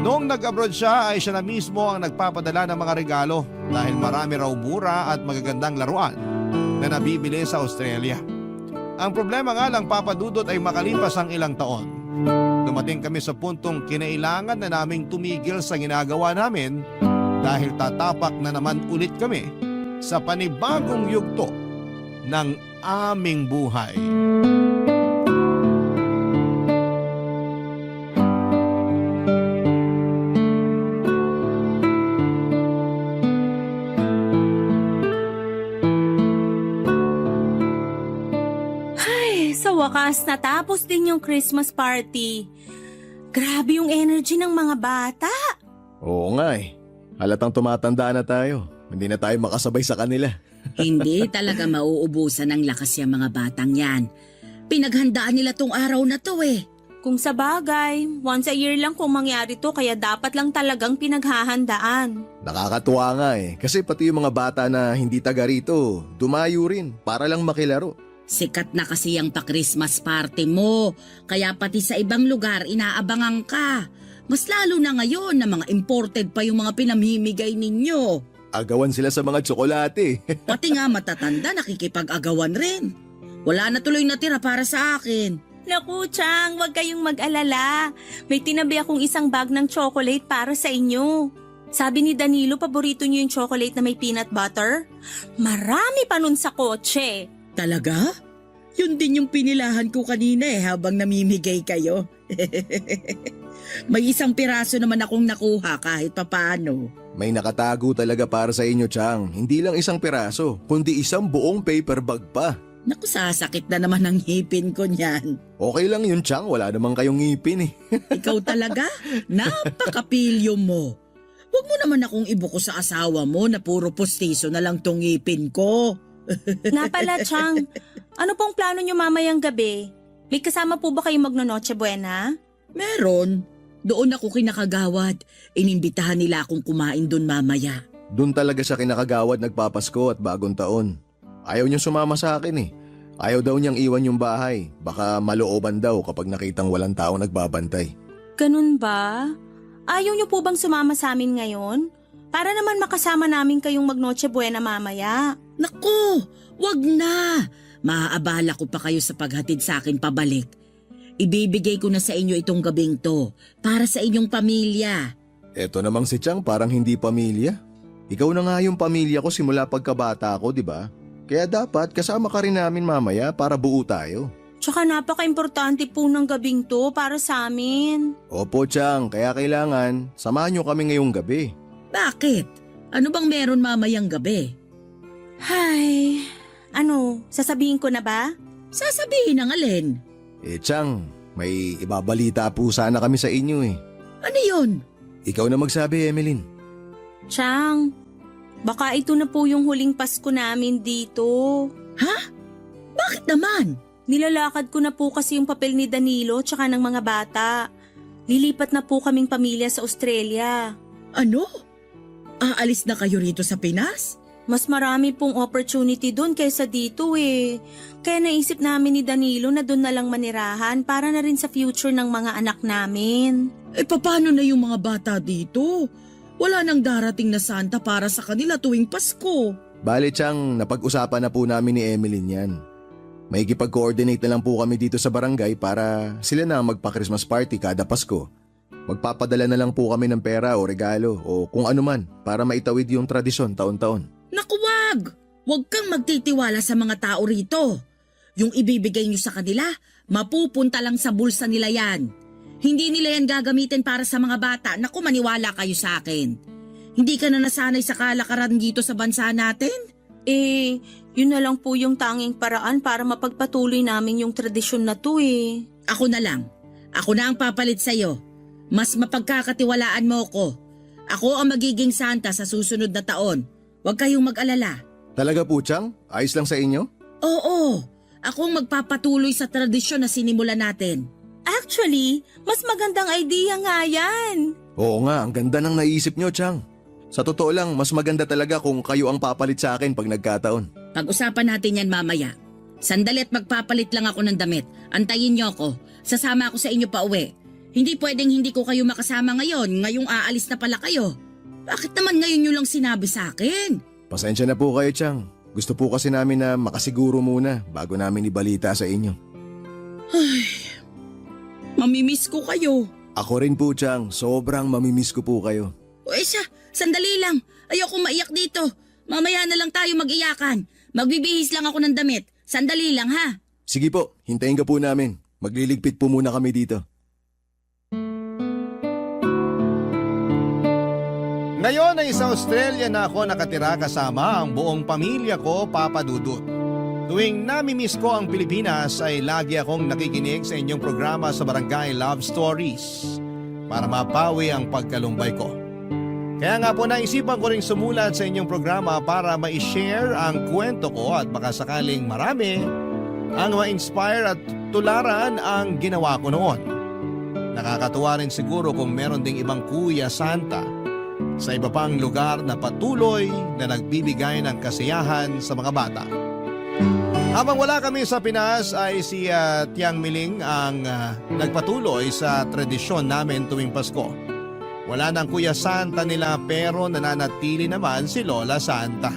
Speaker 1: Noong nag-abroad siya ay siya na mismo ang nagpapadala ng mga regalo dahil marami raw mura at magagandang laruan na nabibili sa Australia. Ang problema nga lang, Papa Dudut, ay makalipas ang ilang taon. Dumating kami sa puntong kinailangan na naming tumigil sa ginagawa namin dahil tatapak na naman ulit kami sa panibagong yugto ng aming buhay.
Speaker 7: Sa wakas, natapos din yung Christmas party. Grabe yung energy ng mga bata.
Speaker 8: Oo nga eh. Halatang tumatanda na tayo. Hindi na tayo makasabay sa kanila.
Speaker 9: Hindi talaga mauubusan ng lakas yung mga batang yan. Pinaghandaan nila tong araw na to eh.
Speaker 7: Kung sa bagay, once a year lang kung mangyari to kaya dapat lang talagang pinaghahandaan.
Speaker 8: Nakakatuwa nga eh. Kasi pati yung mga bata na hindi taga rito, dumayo rin para lang makilaro.
Speaker 9: Sikat na kasi ang pa-Christmas party mo. Kaya pati sa ibang lugar inaabangan ka. Mas lalo na ngayon na mga imported pa yung mga pinamimigay ninyo.
Speaker 8: Agawan sila sa mga tsokolate.
Speaker 9: Pati nga matatanda nakikipag-agawan rin. Wala na tuloy natira para sa akin.
Speaker 7: Naku, Chang, huwag kayong mag-alala. May tinabi akong isang bag ng chocolate para sa inyo. Sabi ni Danilo, paborito niyo yung chocolate na may peanut butter? Marami pa nun sa kotse.
Speaker 9: Talaga? Yun din yung pinilahan ko kanina habang namimigay kayo. May isang piraso naman akong nakuha kahit papaano.
Speaker 8: May nakatago talaga para sa inyo, Chang. Hindi lang isang piraso, kundi isang buong paper bag pa.
Speaker 9: Naku, sasakit na naman ang ngipin ko niyan.
Speaker 8: Okay lang yun, Chang. Wala namang kayong ngipin eh.
Speaker 9: Ikaw talaga? Napakapilyo mo. Huwag mo naman akong ibuko sa asawa mo na puro postiso na lang tong ngipin ko.
Speaker 11: Nga pala, Chang. Ano pong plano nyo mamayang gabi? May kasama po ba kayo magno-Noche Buena?
Speaker 9: Meron. Doon ako kinakagawad. Inimbitahan nila akong kumain doon mamaya.
Speaker 8: Doon talaga siya kinakagawad nagpapasko at bagong taon. Ayaw niyang sumama sa akin eh. Ayaw daw niyang iwan yung bahay. Baka malooban daw kapag nakitang walang tao nagbabantay.
Speaker 11: Ganun ba? Ayaw nyo po bang sumama sa amin ngayon? Para naman makasama namin kayong mag-Noche Buena mamaya.
Speaker 9: Naku, wag na. Maaabala ko pa kayo sa paghatid sa akin pabalik. Ibibigay ko na sa inyo itong gabing to para sa inyong pamilya.
Speaker 8: Eto namang si Chang parang hindi pamilya. Ikaw na nga yung pamilya ko simula pagkabata ko, di ba? Kaya dapat kasama ka rin namin mamaya para buo tayo.
Speaker 11: Tsaka napaka-importante po ng gabing to para sa amin.
Speaker 8: Opo, Chang. Kaya kailangan samahan niyo kami ngayong gabi.
Speaker 9: Bakit? Ano bang meron mamayang gabi?
Speaker 11: Hay, ano, sasabihin ko na ba?
Speaker 9: Sasabihin ng alin?
Speaker 8: Chang, may ibabalita po sana kami sa inyo eh.
Speaker 9: Ano yun?
Speaker 8: Ikaw na magsabi, Emeline.
Speaker 11: Chang, baka ito na po yung huling Pasko namin dito.
Speaker 9: Ha? Bakit naman?
Speaker 11: Nilalakad ko na po kasi yung papel ni Danilo tsaka ng mga bata. Lilipat na po kaming pamilya sa Australia.
Speaker 9: Ano? Aalis na kayo rito sa Pinas?
Speaker 11: Mas marami pong opportunity doon kaysa dito eh. Kaya naisip namin ni Danilo na doon na lang manirahan para na rin sa future ng mga anak namin.
Speaker 9: Paano na yung mga bata dito? Wala nang darating na Santa para sa kanila tuwing Pasko.
Speaker 8: Bale, Chang, napag-usapan na po namin ni Emeline yan. May ikipag-coordinate na lang po kami dito sa barangay para sila na magpa-Christmas party kada Pasko. Magpapadala na lang po kami ng pera o regalo o kung ano man para maitawid yung tradisyon taon-taon.
Speaker 9: Naku, wag! Huwag kang magtitiwala sa mga tao rito. Yung ibibigay nyo sa kanila, mapupunta lang sa bulsa nila yan. Hindi nila yan gagamitin para sa mga bata. Naku, maniwala kayo sa akin. Hindi ka na nasanay sa kalakaran dito sa bansa natin?
Speaker 11: Yun na lang po yung tanging paraan para mapagpatuloy namin yung tradisyon na to eh.
Speaker 9: Ako na lang. Ako na ang papalit sa'yo. Mas mapagkakatiwalaan mo ko. Ako ang magiging Santa sa susunod na taon. Huwag kayong mag-alala.
Speaker 8: Talaga po, Chang? Ayos lang sa inyo?
Speaker 9: Oo. Ako ang magpapatuloy sa tradisyon na sinimulan natin.
Speaker 11: Actually, mas magandang idea nga yan.
Speaker 8: Oo nga, ang ganda ng naisip nyo, Chang. Sa totoo lang, mas maganda talaga kung kayo ang papalit sa akin pag nagkataon.
Speaker 9: Pag-usapan natin yan mamaya. Sandali at magpapalit lang ako ng damit. Antayin niyo ako. Sasama ako sa inyo pa uwi. Hindi pwedeng hindi ko kayo makasama ngayon. Ngayong aalis na pala kayo. Bakit naman ngayon nyo lang sinabi sa akin?
Speaker 8: Pasensya na po kayo, Chang. Gusto po kasi namin na makasiguro muna bago namin ibalita sa inyo.
Speaker 9: Ay, mamimiss ko kayo.
Speaker 8: Ako rin po, Chang. Sobrang mamimiss ko po kayo.
Speaker 9: O siya, sandali lang. Ayoko maiyak dito. Mamaya na lang tayo mag-iyakan. Magbibihis lang ako ng damit. Sandali lang ha.
Speaker 8: Sige po, hintayin ka po namin. Magliligpit po muna kami dito.
Speaker 1: Ngayon ay sa Australia na ako nakatira kasama ang buong pamilya ko, Papa Dudut. Tuwing namimiss ko ang Pilipinas ay lagi akong nakikinig sa inyong programa sa Barangay Love Stories para mapawi ang pagkalumbay ko. Kaya nga po naisipan ko ring sumulat sa inyong programa para ma-share ang kwento ko at baka sakaling marami ang ma-inspire at tularan ang ginawa ko noon. Nakakatuwa rin siguro kung meron ding ibang Kuya Santa sa iba pang lugar na patuloy na nagbibigay ng kasiyahan sa mga bata. Habang wala kami sa Pinas ay si Tiang Miling ang nagpatuloy sa tradisyon namin tuwing Pasko. Wala nang Kuya Santa nila pero nananatili naman si Lola Santa.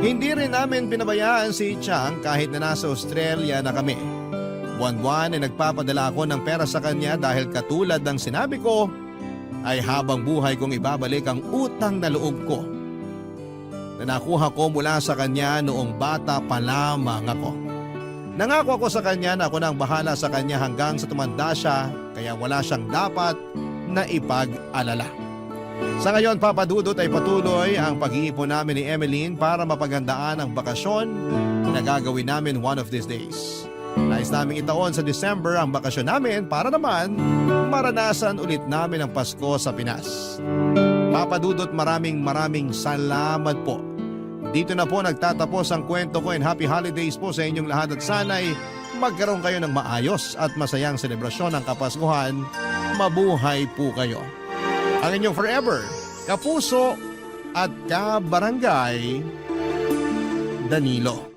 Speaker 1: Hindi rin namin pinabayaan si Chang kahit na nasa Australia na kami. Buwan-buwan ay nagpapadala ako ng pera sa kanya dahil katulad ng sinabi ko, ay habang buhay kong ibabalik ang utang na loob ko na nakuha ko mula sa kanya noong bata pa lamang ako. Nangako ako sa kanya na ako nang bahala sa kanya hanggang sa tumanda siya, kaya wala siyang dapat na ipag-alala. Sa ngayon, Papa Dudut, ay patuloy ang pag-iipon namin ni Emeline para mapagandaan ang bakasyon na gagawin namin one of these days. Nais namin itaon sa December ang bakasyon namin para naman maranasan ulit namin ang Pasko sa Pinas. Papa Dudut, maraming salamat po. Dito na po nagtatapos ang kwento ko, and happy holidays po sa inyong lahat at sana'y magkaroon kayo ng maayos at masayang selebrasyon ng Kapaskuhan. Mabuhay po kayo. Ang inyong forever, kapuso at kabarangay, Danilo.